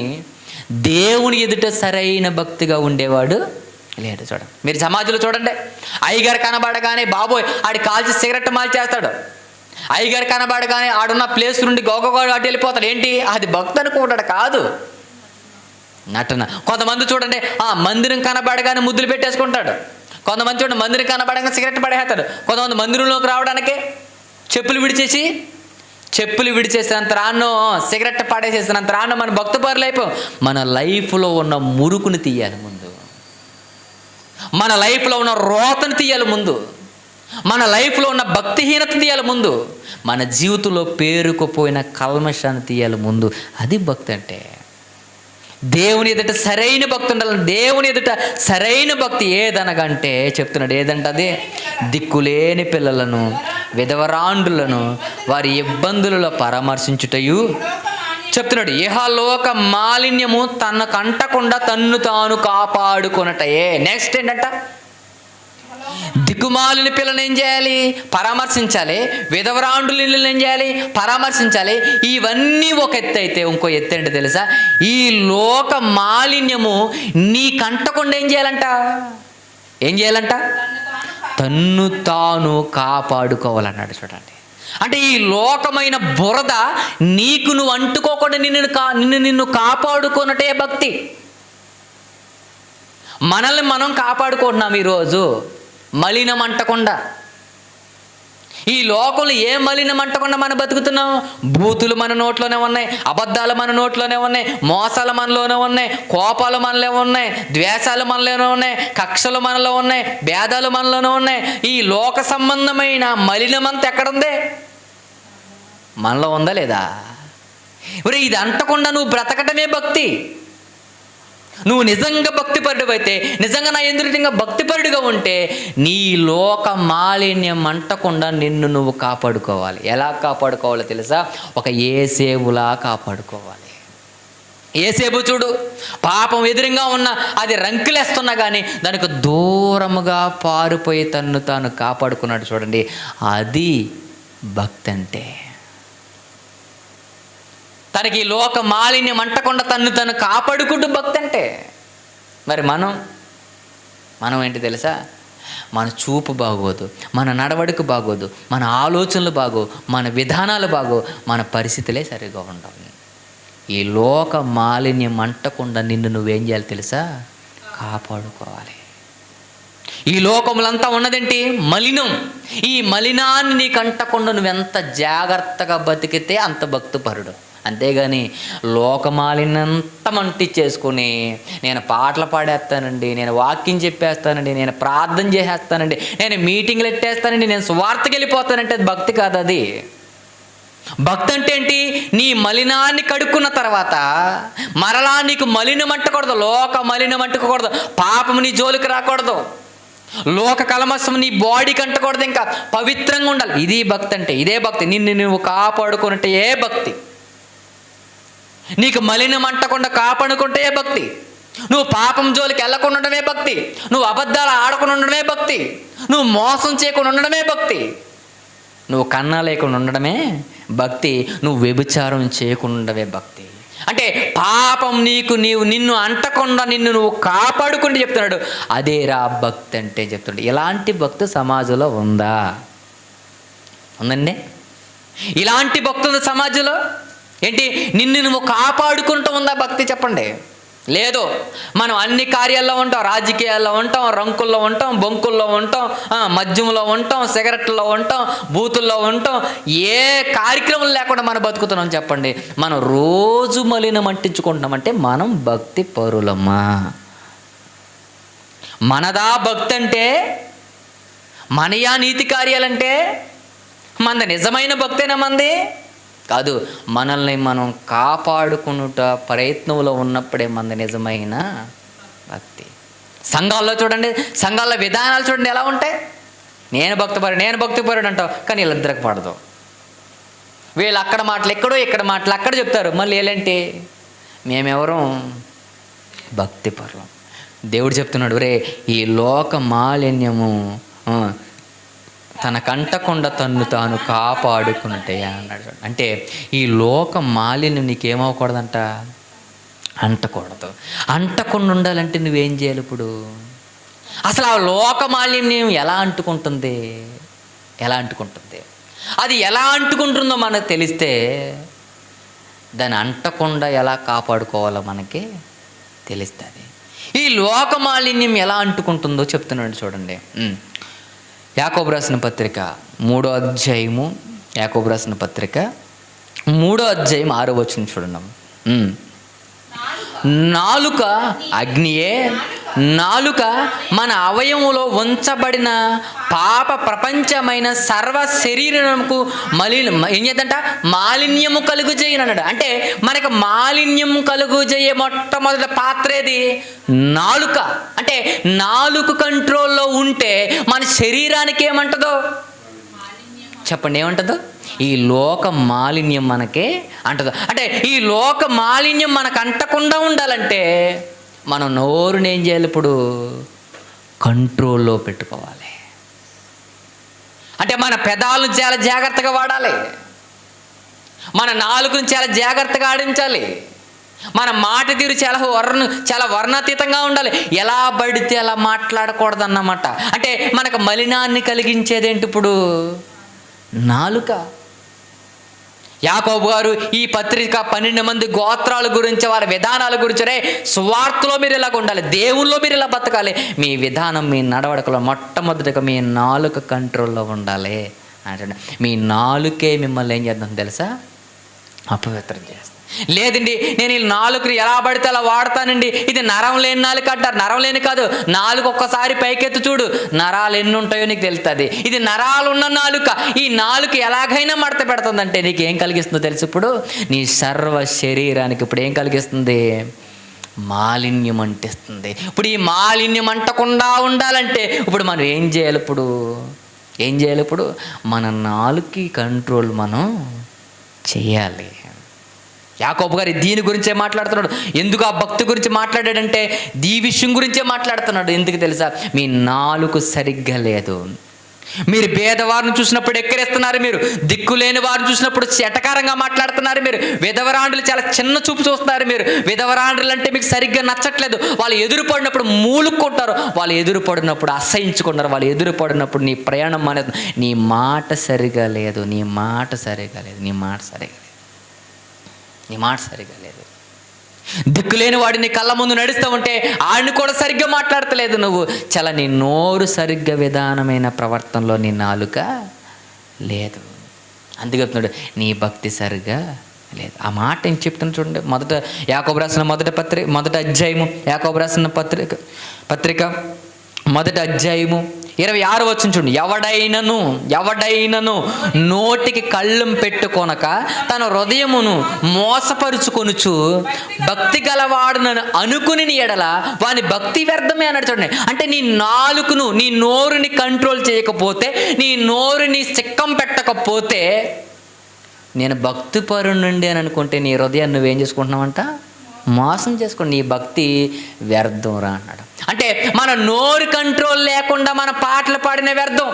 దేవుని ఎదుట సరైన భక్తిగా ఉండేవాడు లేడు. చూడండి, మీరు సమాజంలో చూడండి, అయ్యగారు కనబడగానే బాబోయ్ ఆడి కాల్చి సిగరెట్ మాల్చేస్తాడు, అయ్యగారు కనబడగానే ఆడున్న ప్లేస్ నుండి గోగోడు అటు వెళ్ళిపోతాడు. ఏంటి అది భక్తి అనుకుంటాడు? కాదు, నటన. కొంతమంది చూడండి, మందిరం కనబడగానే ముద్దులు పెట్టేసుకుంటాడు. కొంతమంది చూడండి, మందిరం కనబడగానే సిగరెట్ పడేస్తాడు. కొంతమంది మందిరంలోకి రావడానికి చెప్పులు విడిచేసినంత రాను, సిగరెట్ పడేసేసినంత రాను మన భక్తిపరులు అయిపోయాం. మన లైఫ్లో ఉన్న మురుకుని తీయాలి ముందు, మన లైఫ్లో ఉన్న రోతను తీయాలి ముందు, మన లైఫ్లో ఉన్న భక్తిహీనత తీయాలి ముందు, మన జీవితంలో పేరుకుపోయిన కల్మషాన్ని తీయాలి ముందు. అది భక్తి అంటే. దేవుని ఎదుట సరైన భక్తి ఉండాలి. దేవుని ఎదుట సరైన భక్తి ఏదనగంటే చెప్తున్నాడు, ఏదంటే అది దిక్కులేని పిల్లలను, విధవరాండ్రులను వారి ఇబ్బందులలో పరామర్శించుటయు చెప్తున్నాడు. ఇహలోక మాలిన్యము తనకంటకుండా తన్ను తాను కాపాడుకొనటయే. నెక్స్ట్ ఏంటంట, దిక్కుమాలిన పిల్లని ఏం చేయాలి? పరామర్శించాలి. విధవరాండ్రులు ఏం చేయాలి? పరామర్శించాలి. ఇవన్నీ ఒక ఎత్తు అయితే, ఇంకో ఎత్తు ఏంటో తెలుసా? ఈ లోక మాలిన్యము నీ కంటకుండా ఏం చేయాలంట? తన్ను తాను కాపాడుకోవాలన్నాడు. చూడండి, అంటే ఈ లోకమైన బురద నీకు నువ్వు అంటుకోకుండా నిన్ను కాపాడుకున్నటే భక్తి. మనల్ని మనం కాపాడుకుంటున్నాం ఈరోజు మలినం అంటకుండా. ఈ లోకంలో ఏ మలినం అంటకుండా మనం బతుకుతున్నాం? బూతులు మన నోట్లోనే ఉన్నాయి, అబద్ధాలు మన నోట్లోనే ఉన్నాయి, మోసాలు మనలోనే ఉన్నాయి, కోపాలు మనలో ఉన్నాయి, ద్వేషాలు మనలోనే ఉన్నాయి, కక్షలు మనలో ఉన్నాయి, భేదాలు మనలోనే ఉన్నాయి. ఈ లోక సంబంధమైన మలినమంతా ఎక్కడుంది? మనలో ఉందా లేదా? ఇది అంటకుండా నువ్వు బ్రతకటమే భక్తి. నువ్వు నిజంగా భక్తిపరుడు అయితే, నిజంగా నా ఎదురుగా భక్తిపరుడుగా ఉంటే నీ లోక మాలిన్యం అంటకుండా నిన్ను నువ్వు కాపాడుకోవాలి. ఎలా కాపాడుకోవాలో తెలుసా? ఒక యేసేపులా కాపాడుకోవాలి. యేసేపు చూడు, పాపం ఎదురుగా ఉన్న అది రంకులేస్తున్నా కానీ దానికి దూరముగా పారిపోయి తన్ను తాను కాపాడుకున్నాడు. చూడండి, అది భక్తి అంటే. తనకి లోక మాలిన్యం అంటకుండా తన్ను తను కాపాడుకుంటూ భక్తి అంటే. మరి మనం ఏంటి తెలుసా? మన చూపు బాగోదు, మన నడవడిక బాగోదు, మన ఆలోచనలు బాగో, మన విధానాలు బాగో, మన పరిస్థితులే సరిగా ఉండవు. ఈ లోక మాలిన్యం అంటకుండా నిన్ను నువ్వేం చేయాలి తెలుసా? కాపాడుకోవాలి. ఈ లోకములంతా ఉన్నదేంటి? మలినం. ఈ మలినాన్ని నీకు అంటకుండా నువ్వెంత జాగ్రత్తగా బతికితే అంత భక్తిపరుడు. అంతేగాని లోకమాలినంతా మంటిచ్చేసుకుని నేను పాటలు పాడేస్తానండి, నేను వాక్యం చెప్పేస్తానండి, నేను ప్రార్థన చేసేస్తానండి, నేను మీటింగ్లు ఎట్టేస్తానండి, నేను సువార్తకి వెళ్ళిపోతానంటే అది భక్తి కాదు. అది భక్తి అంటే ఏంటి? నీ మలినాన్ని కడుక్కున్న తర్వాత మరలా నీకు మలినం అంటకూడదు, లోక మలినం అంటకూడదు, పాపం నీ జోలికి రాకూడదు, లోక కలమసం నీ బాడీకి అంటకూడదు, ఇంకా పవిత్రంగా ఉండాలి. ఇది భక్తి అంటే. ఇదే భక్తి. నిన్ను నువ్వు కాపాడుకున్నట్టే ఏ భక్తి. నీకు మలినం అంటకుండా కాపాడుకుంటే ఏ భక్తి. నువ్వు పాపం జోలికి వెళ్ళకుండా ఉండడమే భక్తి. నువ్వు అబద్ధాలు ఆడకుండా ఉండడమే భక్తి. నువ్వు మోసం చేయకుండా ఉండడమే భక్తి. నువ్వు కన్నా లేకుండా ఉండడమే భక్తి. నువ్వు వ్యభిచారం చేయకుండా ఉండవే భక్తి. అంటే పాపం నిన్ను అంటకుండా నిన్ను నువ్వు కాపాడుకుంటూ చెప్తున్నాడు. అదేరా భక్తి అంటే చెప్తున్నాడు. ఇలాంటి భక్తి సమాజంలో ఉందండి? ఇలాంటి భక్తులు సమాజంలో ఏంటి? నిన్ను నువ్వు కాపాడుకుంటూ ఉందా భక్తి? చెప్పండి. లేదు. మనం అన్ని కార్యాల్లో ఉంటాం, రాజకీయాల్లో ఉంటాం, రంకుల్లో ఉంటాం, బొంకుల్లో ఉంటాం, మద్యంలో ఉంటాం, సిగరెట్లో ఉంటాం, బూతుల్లో ఉంటాం. ఏ కార్యక్రమం లేకుండా మనం బతుకుతున్నాం చెప్పండి. మనం రోజు మలినం అంటించుకుంటున్నామంటే మనం భక్తి పరులమ్మా. మనదా భక్తి అంటే? మనయా నీతి కార్యాలంటే? మంది నిజమైన భక్తేనా? మంది కాదు. మనల్ని మనం కాపాడుకునుట ప్రయత్నంలో ఉన్నప్పుడే మన నిజమైన భక్తి. సంఘాల్లో చూడండి, సంఘాల్లో విధానాలు చూడండి ఎలా ఉంటాయి. నేను భక్తిపరుడు అంటావు, కానీ వీళ్ళిద్దరికి పడదు. వీళ్ళు అక్కడ మాటలు ఎక్కడో, ఇక్కడ మాటలు అక్కడ చెప్తారు. మళ్ళీ వీళ్ళేంటి? మేమెవరం? భక్తిపరులం. దేవుడు చెప్తున్నాడు, రే ఈ లోక మాలిన్యము తనకంటకుండా తన్ను తాను కాపాడుకున్నట్టయ్యా అన్నాడు. అంటే ఈ లోక మాలిన్యం నీకేమవకూడదంట? అంటకూడదు. అంటకుండా ఉండాలంటే నువ్వేం చేయాలి ఇప్పుడు? అసలు ఆ లోక మాలిన్యం ఎలా అంటుకుంటుంది? అది ఎలా అంటుకుంటుందో మనకు తెలిస్తే దాన్ని అంటకుండా ఎలా కాపాడుకోవాలో మనకి తెలుస్తుంది. ఈ లోక మాలిన్యం ఎలా అంటుకుంటుందో చెప్తున్నాడు చూడండి. యాకోబు రాసిన పత్రిక 3వ అధ్యాయము, యాకోబు రాసిన పత్రిక 3వ అధ్యాయం 6వ వచనం చూడండి. నాలుక అగ్నియే. నాలుక మన అవయవంలో ఉంచబడిన పాప ప్రపంచమైన సర్వ శరీరముకు ఏం చేద్దంట? మాలిన్యము కలుగు చేయనన్నాడు. అంటే మనకు మాలిన్యము కలుగు చేయే మొట్టమొదటి పాత్ర ఏది? నాలుక. అంటే నాలుక కంట్రోల్లో ఉంటే మన శరీరానికి ఏమంటదో చెప్పండి, ఏమంటదో? ఈ లోక మాలిన్యం మనకే అంటదు. అంటే ఈ లోక మాలిన్యం మనకు అంటకుండా ఉండాలంటే మనం నోరుని ఏం చేయాలి? ఇప్పుడు కంట్రోల్లో పెట్టుకోవాలి. అంటే మన పెదాలను చాలా జాగ్రత్తగా వాడాలి, మన నాలుకను చాలా జాగ్రత్తగా ఆడించాలి, మన మాట తీరు చాలా వర్ణాతీతంగా ఉండాలి. ఎలా పడితే అలా మాట్లాడకూడదన్నమాట. అంటే మనకు మలినాన్ని కలిగించేదేంటి ఇప్పుడు? నాలుక. యాకోబు గారు ఈ పత్రిక 12 మంది గోత్రాల గురించి, వారి విధానాల గురించి, రే సువార్తలో మీరు ఇలాగ ఉండాలి, దేవుల్లో మీరు ఇలా బతకాలి, మీ విధానం, మీ నడవడికలో మొట్టమొదటిగా మీ నాలుక కంట్రోల్లో ఉండాలి అంటే మీ నాలుకే మిమ్మల్ని ఏం చేద్దాం తెలుసా? అపవిత్రం చేస్తాం. లేదండి నేను ఈ నాలుకని ఎలా పడితే అలా వాడతానండి, ఇది నరం లేని నాలుక అంటారు. నరం లేని కాదు, నాలుగు ఒక్కసారి పైకెత్తి చూడు, నరాలు ఎన్ని ఉంటాయో నీకు తెలుస్తుంది. ఇది నరాలు ఉన్న నాలుక. ఈ నాలుక ఎలాగైనా మడత పెడుతుందంటే నీకు ఏం కలిగిస్తుందో తెలుసు? ఇప్పుడు నీ సర్వ శరీరానికి ఇప్పుడు ఏం కలిగిస్తుంది? మాలిన్యం అంటిస్తుంది. ఇప్పుడు ఈ మాలిన్యం అంటకుండా ఉండాలంటే ఇప్పుడు మనం ఏం చేయాలి? ఇప్పుడు మన నాలుగుకి కంట్రోల్ మనం చేయాలి. యాకోబు గారు దీని గురించే మాట్లాడుతున్నాడు. ఎందుకు ఆ భక్తి గురించి మాట్లాడాడంటే ఈ విషయం గురించే మాట్లాడుతున్నాడు. ఎందుకు తెలుసా? మీ నాలుక సరిగ్గా లేదు. మీరు పేదవారిని చూసినప్పుడు ఎక్కిరేస్తున్నారు, మీరు దిక్కులేని వారిని చూసినప్పుడు ఎటకారంగా మాట్లాడుతున్నారు, మీరు విధవరాండ్రులు చాలా చిన్న చూపు చూస్తున్నారు, మీరు విధవరాండ్రులు అంటే మీకు సరిగ్గా నచ్చట్లేదు. వాళ్ళు ఎదురుపడినప్పుడు మూలుక్కుంటారు, వాళ్ళు ఎదురుపడినప్పుడు అసహించుకుంటారు, వాళ్ళు ఎదురుపడినప్పుడు నీ ప్రయాణం అనేది నీ మాట సరిగా లేదు. దిక్కులేని వాడిని కళ్ళ ముందు నడుస్తూ ఉంటే ఆడిని కూడా సరిగ్గా మాట్లాడతలేదు నువ్వు. చాలా నీ నోరు సరిగ్గా విధానమైన ప్రవర్తనలో నీ నాలుక లేదు. అందుకే చెప్తున్నాడు నీ భక్తి సరిగ్గా లేదు. ఆ మాట ఏం చెప్తున్నా చూడండి. యాకోబు రాసిన మొదటి అధ్యాయము, యాకోబు రాసిన పత్రిక మొదటి అధ్యాయము 26 వచనం చూడండి. ఎవడైనను నోటికి కళ్ళెం పెట్టుకొనక తన హృదయమును మోసపరుచుకొనుచు భక్తి గలవాడునని అనుకుని ఎడల వాని భక్తి వ్యర్థమే అన్నాడు. చూడండి, అంటే నీ నాలుకను, నీ నోరుని కంట్రోల్ చేయకపోతే, నీ నోరుని సిక్కం పెట్టకపోతే, నేను భక్తి పరుణ్ణి అని అనుకుంటే నీ హృదయాన్ని నువ్వేం చేసుకుంటున్నావంట? మోసం చేసుకోండి. నీ భక్తి వ్యర్థం రా అన్నాడు. అంటే మన నోరు కంట్రోల్ లేకుండా మన పాటలు పాడిన వ్యర్థం,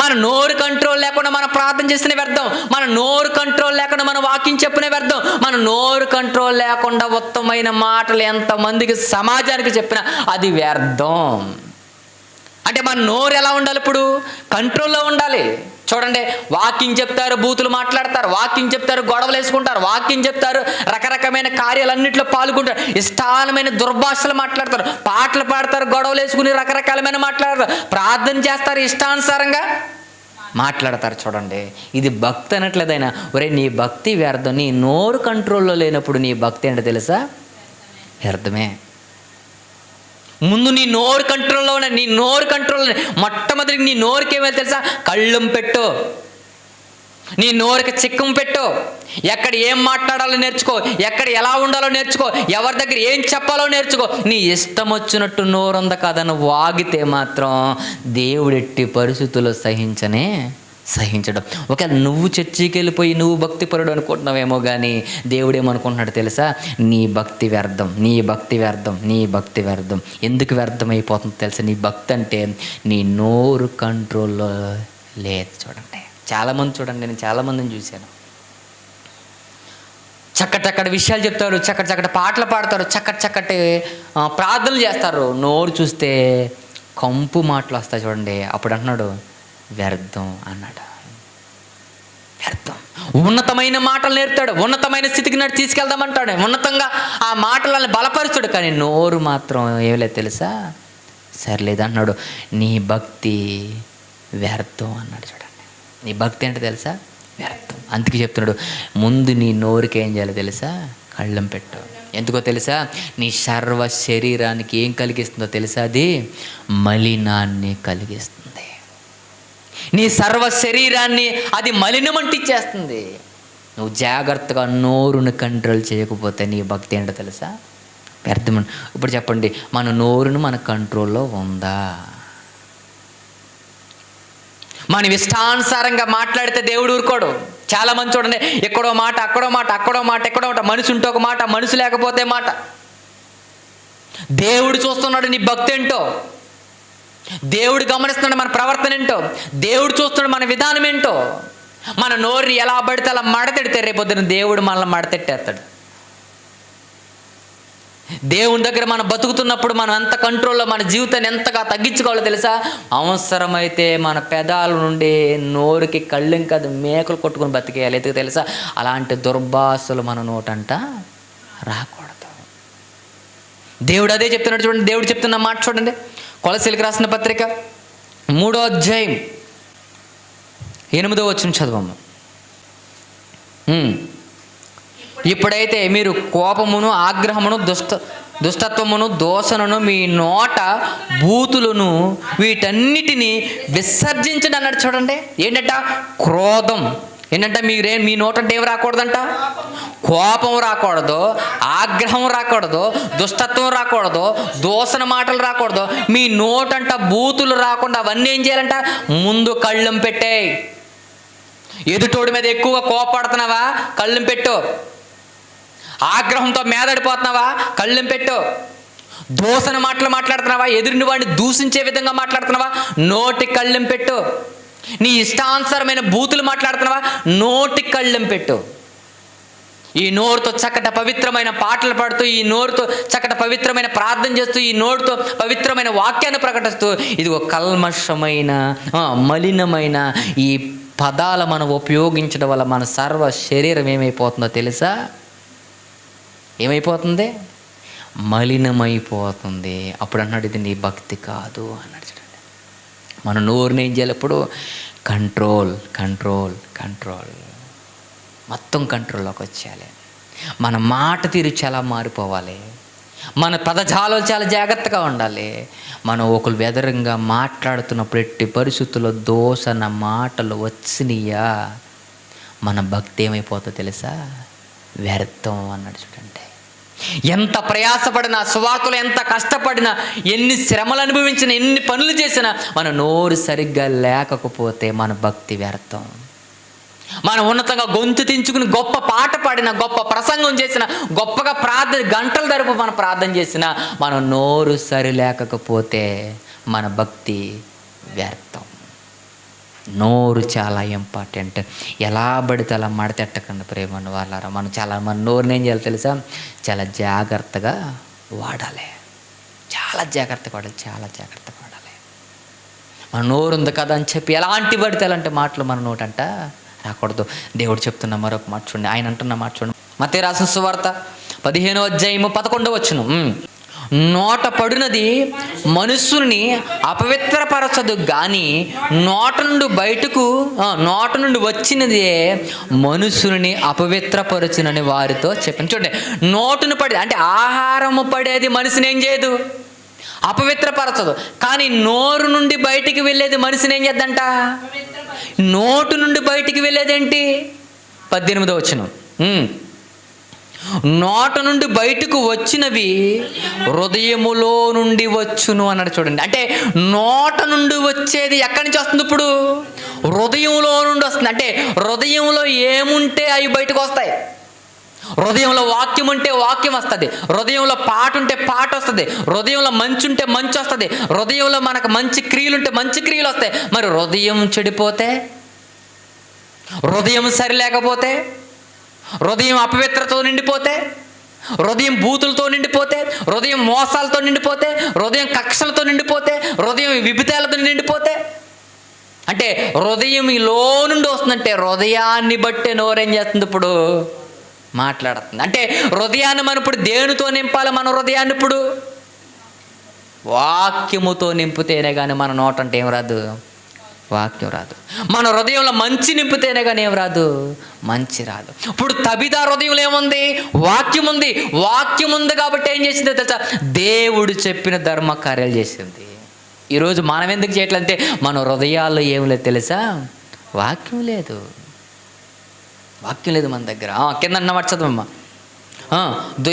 మన నోరు కంట్రోల్ లేకుండా మనం ప్రార్థన చేసిన వ్యర్థం, మన నోరు కంట్రోల్ లేకుండా మనం వాక్యం చెప్పిన వ్యర్థం, మన నోరు కంట్రోల్ లేకుండా ఉత్తమమైన మాటలు ఎంతమందికి సమాజానికి చెప్పినా అది వ్యర్థం. అంటే మన నోరు ఎలా ఉండాలి? ఇప్పుడు కంట్రోల్లో ఉండాలి. చూడండి, వాకింగ్ చెప్తారు, బూతులు మాట్లాడతారు, వాకింగ్ చెప్తారు, గొడవలు వేసుకుంటారు, వాకింగ్ చెప్తారు, రకరకమైన కార్యాలన్నింటిలో పాల్గొంటారు, ఇష్టాలమైన దుర్భాషలు మాట్లాడతారు, పాటలు పాడతారు, గొడవలు వేసుకుని రకరకాలమైన మాట్లాడతారు, ప్రార్థన చేస్తారు, ఇష్టానుసారంగా మాట్లాడతారు. చూడండి, ఇది భక్తి అనట్లేదైనా. ఒరే, నీ భక్తి వ్యర్థం. నీ నోరు కంట్రోల్లో లేనప్పుడు నీ భక్తి ఏంటో తెలుసా? వ్యర్థమే. ముందు నీ నోరు కంట్రోల్లో ఉన్న, నీ నోరు కంట్రోల్లో, మొట్టమొదటి నీ నోరుకి ఏమైనా తెలుసా? కళ్ళెం పెట్టు, నీ నోరుకి చిక్కం పెట్టు. ఎక్కడ ఏం మాట్లాడాలో నేర్చుకో, ఎక్కడ ఎలా ఉండాలో నేర్చుకో, ఎవరి దగ్గర ఏం చెప్పాలో నేర్చుకో. నీ ఇష్టం వచ్చినట్టు నోరుంద కాదని వాగితే మాత్రం దేవుడు ఎట్టి పరిస్థితుల్లో సహించడం. ఒకవేళ నువ్వు చర్చికి వెళ్ళిపోయి నువ్వు భక్తిపరుడు అనుకుంటున్నావేమో, కానీ దేవుడు ఏమనుకుంటున్నాడు తెలుసా? నీ భక్తి వ్యర్థం. ఎందుకు వ్యర్థం అయిపోతుందో తెలుసా? నీ భక్తి అంటే నీ నోరు కంట్రోల్లో లేదు. చూడండి, చాలామంది చూడండి, నేను చాలామందిని చూశాను. చక్కటి విషయాలు చెప్తారు, చక్కటి పాటలు పాడతారు, చక్కటి ప్రార్థనలు చేస్తారు. నోరు చూస్తే కంపు మాటలు వస్తాయి. చూడండి, అప్పుడు అంటున్నాడు వ్యర్థం అన్నాడు. వ్యర్థం. ఉన్నతమైన మాటలు నేర్పుతాడు, ఉన్నతమైన స్థితికి నాడు తీసుకెళ్దామంటాడు, ఉన్నతంగా ఆ మాటలను బలపరుస్తాడు. కానీ నోరు మాత్రం ఏమలేదు తెలుసా? సర్లేదు అన్నాడు. నీ భక్తి వ్యర్థం అన్నాడు. చూడండి, నీ భక్తి ఏంటో తెలుసా? వ్యర్థం. అందుకే చెప్తున్నాడు, ముందు నీ నోరుకి ఏం చేయాలో తెలుసా? కళ్ళెం పెట్టు. ఎందుకో తెలుసా? నీ సర్వ శరీరానికి ఏం కలిగిస్తుందో తెలుసా? అది మలినాన్ని కలిగిస్తుంది. నీ సర్వ శరీరాన్ని అది మలినమంటిచ్చేస్తుంది. నువ్వు జాగ్రత్తగా నోరుని కంట్రోల్ చేయకపోతే నీ భక్తి ఏంటో తెలుసా? వ్యర్థం. ఇప్పుడు చెప్పండి, మన నోరును మన కంట్రోల్లో ఉందా? మనం ఇష్టానుసారంగా మాట్లాడితే దేవుడు ఊరుకోడు. చాలామంది చూడండి, ఎక్కడో మాట, ఎక్కడో మాట, మనిషి ఉంటే ఒక మాట, మనిషి లేకపోతే మాట. దేవుడు చూస్తున్నాడు నీ భక్తి ఏంటో, దేవుడు గమనిస్తున్నాడు మన ప్రవర్తన ఏంటో, దేవుడు చూస్తున్నాడు మన విధానం ఏంటో. మన నోరు ఎలా పడితే అలా మడతెడితే రేపొద్దున దేవుడు మనల్ని మడతెట్టేస్తాడు. దేవుని దగ్గర మనం బతుకుతున్నప్పుడు మనం ఎంత కంట్రోల్లో మన జీవితాన్ని ఎంతగా తగ్గించుకోవాలో తెలుసా? అవసరమైతే మన పెదాల నుండి నోరుకి కళ్ళెం కాదు మేకలు కొట్టుకొని బతికేయాలి. ఎందుకు తెలుసా? అలాంటి దుర్భాషలు మన నోటంట రాకూడదు. దేవుడు అదే చెప్తున్నాడు. చూడండి, దేవుడు చెప్తున్న మాట చూడండి. కొలసీలకు రాసిన పత్రిక 3వ అధ్యాయం 8వ వచనం చదవము. ఇప్పుడైతే మీరు కోపమును, ఆగ్రహమును, దుష్టత్వమును, దోషణను, మీ నోట బూతులను, వీటన్నిటినీ విసర్జించండి అన్నాడు. చూడండి, ఏంటంట? క్రోధం, ఏంటంటే మీ నోటంటే ఏం రాకూడదంట? కోపం రాకూడదు, ఆగ్రహం రాకూడదు, దుష్టత్వం రాకూడదు, దూషణ మాటలు రాకూడదు. మీ నోటంట బూతులు రాకుండా అవన్నీ ఏం చేయాలంట? ముందు కళ్ళెం పెట్టే. ఎదుటోడి మీద ఎక్కువగా కోపడుతున్నావా? కళ్ళెం పెట్టు. ఆగ్రహంతో మేదడిపోతున్నావా? కళ్ళెం పెట్టు. దూషణ మాటలు మాట్లాడుతున్నావా? ఎదురుని వాడిని దూషించే విధంగా మాట్లాడుతున్నావా? నోటి కళ్ళెం పెట్టు. నీ ఇష్టానుసారమైన బూతులు మాట్లాడుతున్నావా? నోటి కళ్ళెం పెట్టు. ఈ నోరుతో చక్కట పవిత్రమైన పాటలు పాడుతూ, ఈ నోరుతో చక్కట పవిత్రమైన ప్రార్థన చేస్తూ, ఈ నోరుతో పవిత్రమైన వాక్యాన్ని ప్రకటిస్తూ, ఇదిగో కల్మషమైన మలినమైన ఈ పదాలు మనం ఉపయోగించడం వల్ల మన సర్వ శరీరం ఏమైపోతుందో తెలుసా? ఏమైపోతుంది? మలినమైపోతుంది. అప్పుడు అన్నాడు, ఇది నీ భక్తి కాదు అన్నాడు. చూడండి, మన నోరుని ఏం చేయాలి? ఇప్పుడు కంట్రోల్ కంట్రోల్ కంట్రోల్, మొత్తం కంట్రోల్లోకి వచ్చేయాలి. మన మాట తీరు చాలా మారిపోవాలి. మన పదజాలాలు చాలా జాగ్రత్తగా ఉండాలి. మనం ఒకరు వ్యధరంగా మాట్లాడుతున్నప్పుడు ఎట్టి పరిస్థితుల్లో దోషణ మాటలు వచ్చినాయా, మన భక్తి ఏమైపోతుందో తెలుసా? వ్యర్థం అన్నాడు. చూడండి, ఎంత ప్రయాసపడినా, సువార్తలో ఎంత కష్టపడినా, ఎన్ని శ్రమలు అనుభవించినా, ఎన్ని పనులు చేసినా, మన నోరు సరిగ్గా లేకపోతే మన భక్తి వ్యర్థం. మనం ఉన్నతంగా గొంతు తెంచుకుని గొప్ప పాట పాడిన, గొప్ప ప్రసంగం చేసిన, గొప్పగా ప్రార్థన గంటల తరపు మనం ప్రార్థన చేసిన, మన నోరు సరి లేకపోతే మన భక్తి వ్యర్థం. నోరు చాలా ఇంపార్టెంట్. ఎలా పడితే అలా మడతెట్టకండి ప్రేమను వాళ్ళారా. మన నోరుని ఏం చేయాలి తెలుసా? చాలా జాగ్రత్తగా వాడాలి. చాలా జాగ్రత్తగా వాడాలి. చాలా జాగ్రత్తగా వాడాలి. మన నోరు ఉంది కదా అని చెప్పి ఎలాంటి పడితే అలాంటి మాటలు మన నోటంట రాకూడదు. దేవుడు చెప్తున్న మరొక మాట చూడండి, ఆయన అంటున్న మాట చూడండి. మత్తయి రాసిన సువార్త 15వ అధ్యాయము 11వ వచనం. నోట పడినది మనుషుల్ని అపవిత్రపరచదు గాని నోట నుండి వచ్చినదే మనుషుల్ని అపవిత్రపరచునని వారితో చెప్పాను. చూడండి, నోటును పడి అంటే ఆహారము పడేది మనిషిని ఏం చేయదు? అపవిత్రపరచదు. కానీ నోరు నుండి బయటికి వెళ్ళేది మనిషిని ఏం చేద్దంట? నోటు నుండి బయటికి వెళ్ళేదేంటి? 18వ వచనం. నోట నుండి బయటకు వచ్చినవి హృదయములో నుండి వచ్చును అన్నాడు. చూడండి, అంటే నోట నుండి వచ్చేది ఎక్కడి నుంచి వస్తుంది? ఇప్పుడు హృదయంలో నుండి వస్తుంది. అంటే హృదయంలో ఏముంటే అవి బయటకు వస్తాయి. హృదయంలో వాక్యం ఉంటే వాక్యం వస్తుంది, హృదయంలో పాట ఉంటే పాట వస్తుంది, హృదయంలో మంచి ఉంటే మంచి వస్తుంది, హృదయంలో మనకు మంచి క్రియలు ఉంటే మంచి క్రియలు వస్తాయి. మరి హృదయం చెడిపోతే, హృదయం సరి లేకపోతే, హృదయం అపవిత్రతో నిండిపోతే, హృదయం బూతులతో నిండిపోతే, హృదయం మోసాలతో నిండిపోతే, హృదయం కక్షలతో నిండిపోతే, హృదయం విభితాలతో నిండిపోతే, అంటే హృదయం లో నుండి వస్తుందంటే హృదయాన్ని బట్టే నోరేం చేస్తుంది? ఇప్పుడు మాట్లాడుతుంది. అంటే హృదయాన్ని మనం ఇప్పుడు దేనితో నింపాలి? మన హృదయాన్ని ఇప్పుడు వాక్యముతో నింపితేనే కానీ మన నోట అంటే ఏం రాదు? వాక్యం రాదు. మన హృదయంలో మంచి నింపితేనే కానీ ఏం రాదు? మంచి రాదు. ఇప్పుడు తబితా హృదయంలో ఏముంది? వాక్యం ఉంది. వాక్యం ఉంది కాబట్టి ఏం చేసిందో తెలుసా? దేవుడు చెప్పిన ధర్మ కార్యాలు చేసింది. ఈరోజు మనం ఎందుకు చేయట్లంటే మన హృదయాల్లో ఏం లేదు తెలుసా? వాక్యం లేదు. వాక్యం లేదు మన దగ్గర. కింద అన్నమాట చదవమ్మా.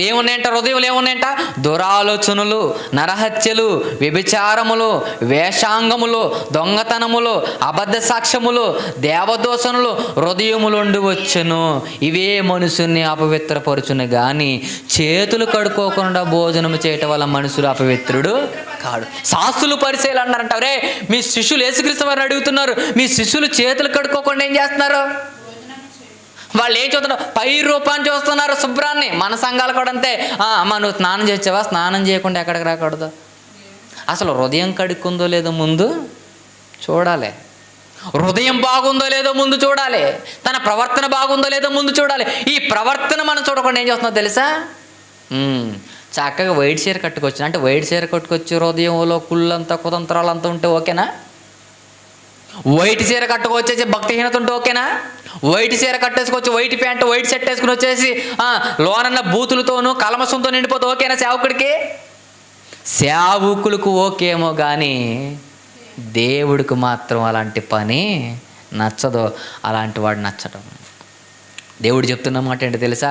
ఏమున్నాయంట? హృదయంలో ఏమున్నాయంట? దురాలోచనలు, నరహత్యలు, వ్యభిచారములు, వేషాంగములు, దొంగతనములు, అబద్ధ సాక్ష్యములు, దేవదోషణలు హృదయములుండి వచ్చును. ఇవే మనుషుల్ని అపవిత్రపరచును గాని చేతులు కడుక్కోకుండా భోజనము చేయటం వల్ల మనుషులు అపవిత్రుడు కాడు. శాస్త్రులు పరిచయాలు అన్నారంట, రే మీ శిష్యులు యేసుక్రీస్తు వారిని అడుగుతున్నారు, మీ శిష్యులు చేతులు కడుక్కోకుండా ఏం చేస్తున్నారు? వాళ్ళు ఏం చూస్తున్నారు? పై రూపాన్ని చూస్తున్నారు, శుభ్రాన్ని. మన సంఘాలు కూడా అంతే. అమ్మ నువ్వు స్నానం చేసావా? స్నానం చేయకుండా ఎక్కడికి రాకూడదు. అసలు హృదయం కడుక్కుందో లేదో ముందు చూడాలి. హృదయం బాగుందో లేదో ముందు చూడాలి. తన ప్రవర్తన బాగుందో లేదో ముందు చూడాలి. ఈ ప్రవర్తన మనం చూడకుండా ఏం చేస్తుందో తెలుసా? చక్కగా వైట్ చీర కట్టుకొచ్చు అంటే వైట్ చీర కట్టుకొచ్చి హృదయంలో కుళ్ళంతా కుతంత్రాలంతా ఉంటే ఓకేనా? వైట్ చీర కట్టుకొచ్చేసి భక్తిహీనత ఉంటే ఓకేనా? వైట్ చీర కట్టేసుకొచ్చి వైట్ ప్యాంటు వైట్ షర్ట్ వేసుకుని వచ్చేసి లోనన్న బూతులతోనూ కలమసంతో నిండిపోతే ఓకేనా సేవకుడికి? సేవకులకు ఓకేమో కానీ దేవుడికి మాత్రం అలాంటి పని నచ్చదో అలాంటి వాడు నచ్చడం. దేవుడు చెప్తున్న మాట ఏంటో తెలుసా?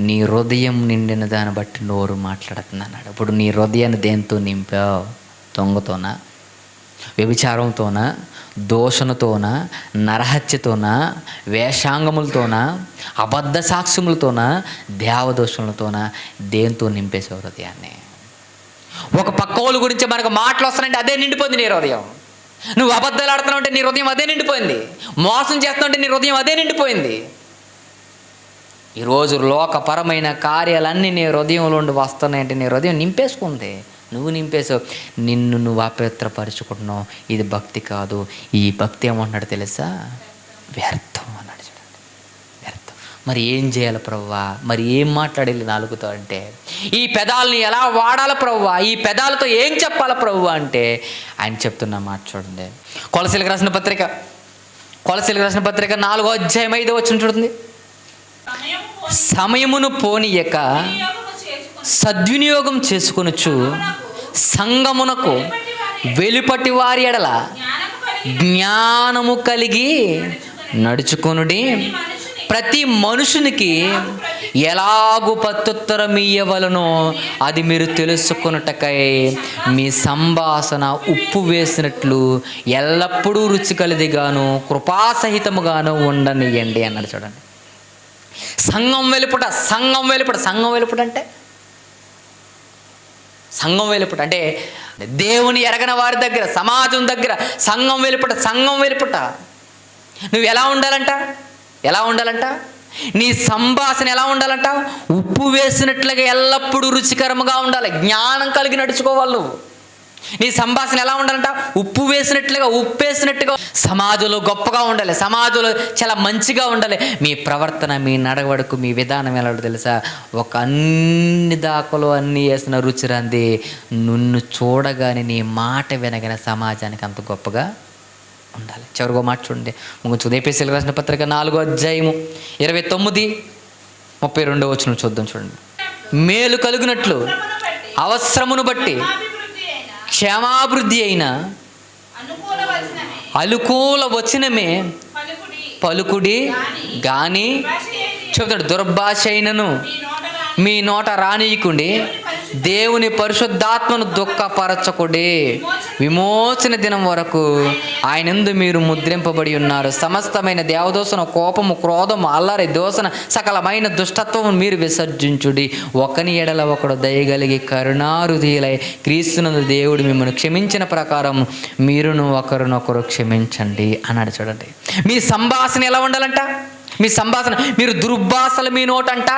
నీ హృదయం నిండిన దాన్ని బట్టి నోరు మాట్లాడుతుంది అన్నాడు. ఇప్పుడు నీ హృదయాన్ని దేంతో నింపావు? దొంగతోనా, వ్యభిచారంతోనా, దోషణతోనా, నరహత్యతోనా, వేషాంగములతోనా, అబద్ధ సాక్ష్యములతోనా, దేవదోషములతోనా, దేంతో నింపేసావు హృదయాన్ని? ఒక పక్క వాళ్ళ గురించి మనకు మాటలు వస్తానంటే అదే నిండిపోయింది నీ హృదయం. నువ్వు అబద్ధాలు ఆడుతున్నావు అంటే నీ హృదయం అదే నిండిపోయింది. మోసం చేస్తున్నావు అంటే నీ హృదయం అదే నిండిపోయింది. ఈరోజు లోకపరమైన కార్యాలన్నీ నీ హృదయంలో ఉండి వస్తున్నాయంటే నీ హృదయం నింపేసుకుంది. నువ్వు నింపేసావు, నిన్ను నువ్వు అపవిత్రపరుచుకుంటున్నావు. ఇది భక్తి కాదు. ఈ భక్తి ఏమంటున్నాడు తెలుసా? వ్యర్థం అన్నాడు. చూడండి, వ్యర్థం. మరి ఏం చేయాలి ప్రభువా? మరి ఏం మాట్లాడాలి నాలుగుతో అంటే, ఈ పెదాలని ఎలా వాడాలి ప్రభువా? ఈ పెదాలతో ఏం చెప్పాలి ప్రభువా అంటే ఆయన చెప్తున్న మాట చూడండి. కొలసీలకు రాసిన పత్రిక 4:5 చూడండి. సమయమును పోనీయక సద్వినియోగం చేసుకొనుచు సంగమునకు వెలుపటి వారి ఎడల జ్ఞానము కలిగి నడుచుకొనుడి. ప్రతి మనుషునికి ఎలాగూ ప్రత్యుత్తరం ఇయ్యవలనో అది మీరు తెలుసుకొనుటకై మీ సంభాషణ ఉప్పు వేసినట్లు ఎల్లప్పుడూ రుచి కలిదిగాను కృపాసహితముగాను ఉండనియండి అన్నాడు. చూడండి, సంఘం వెలుపుట అంటే దేవుని ఎరగని వారి దగ్గర, సమాజం దగ్గర సంఘం వెలుపుట నువ్వు ఎలా ఉండాలంట? నీ సంభాషణ ఎలా ఉండాలంట? ఉప్పు వేసినట్లుగా ఎల్లప్పుడూ రుచికరముగా ఉండాలి. జ్ఞానం కలిగి నడుచుకోవాలి నువ్వు. నీ సంభాషణ ఎలా ఉండాలంట? ఉప్పు వేసినట్టుగా సమాజంలో గొప్పగా ఉండాలి, సమాజంలో చాలా మంచిగా ఉండాలి. మీ ప్రవర్తన, మీ నడవడకు, మీ విధానం ఎలా తెలుసా? ఒక అన్ని దాకలో అన్నీ వేసిన రుచి రంది నిన్ను చూడగానే నీ మాట వినగానే సమాజానికి అంత గొప్పగా ఉండాలి. చివరిగా మాట చూడండి, ముగించు. ఎఫెసీయులకు రాసిన పత్రిక 4:29-32 చూద్దాం. చూడండి, మేలు కలుగునట్లు అవసరమును బట్టి క్షేమాభివృద్ధి అయిన అనుకూల వచనమే పలుకుడి గాని చెబుతాడు, దుర్భాష అయినను మీ నోట రానియకుండి, దేవుని పరిశుద్ధాత్మను దుఃఖపరచకుడి. విమోచన దినం వరకు ఆయనందు మీరు ముద్రింపబడి ఉన్నారు. సమస్తమైన దేవదోషణ, కోపము, క్రోధము, అల్లరి, దోషణ, సకలమైన దుష్టత్వము మీరు విసర్జించుడి. ఒకని ఎడల ఒకడు దయగలిగి కరుణాహృదయులై క్రీస్తునందు దేవుడు మిమ్మల్ని క్షమించిన ప్రకారం మీరును ఒకరినొకరు క్షమించండి అన్నాడు. చూడండి, మీ సంభాషణ ఎలా ఉండాలంట? మీరు దుర్భాషలు మీ నోటంట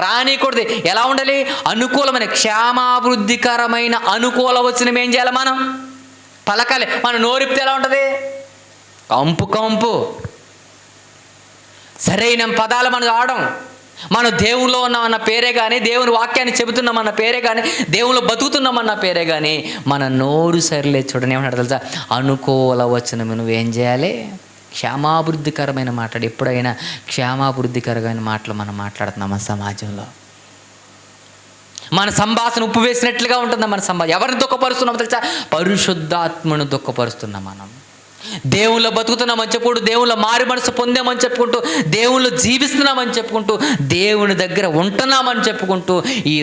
రానికూడదు. ఎలా ఉండాలి? అనుకూలమైన, క్షేమాభివృద్ధికరమైన అనుకూల వచనం ఏం చేయాలి? మనం పలకాలి. మనం నోరిపితే ఎలా ఉంటుంది? కంపు. సరైన పదాలు మనం ఆడడం. మనం దేవుల్లో ఉన్నామన్న పేరే కానీ, దేవుని వాక్యాన్ని చెబుతున్నామన్న పేరే కానీ, దేవుళ్ళు బతుకుతున్నామన్న పేరే కానీ మన నోరు సరిలేదు. చూడండి, ఏమంటారు తెలుసా? అనుకూల వచనం నువ్వేం చేయాలి? క్షేమాభివృద్ధికరమైన మాట్లాడు. ఎప్పుడైనా క్షేమాభివృద్ధికరమైన మాటలు మనం మాట్లాడుతున్నాం మన సమాజంలో. మన సంభాషణ ఉప్పు వేసినట్లుగా ఉంటుందా మన సంభాషణ? ఎవరిని దుఃఖపరుస్తున్నామో తెలుసా? పరిశుద్ధాత్మను దుఃఖపరుస్తున్నాం. మనం దేవుళ్ళు బతుకుతున్నామని చెప్పుకుంటూ, దేవుళ్ళ మారి మనసు పొందామని చెప్పుకుంటూ, దేవుళ్ళు జీవిస్తున్నామని చెప్పుకుంటూ, దేవుని దగ్గర ఉంటున్నామని చెప్పుకుంటూ ఈ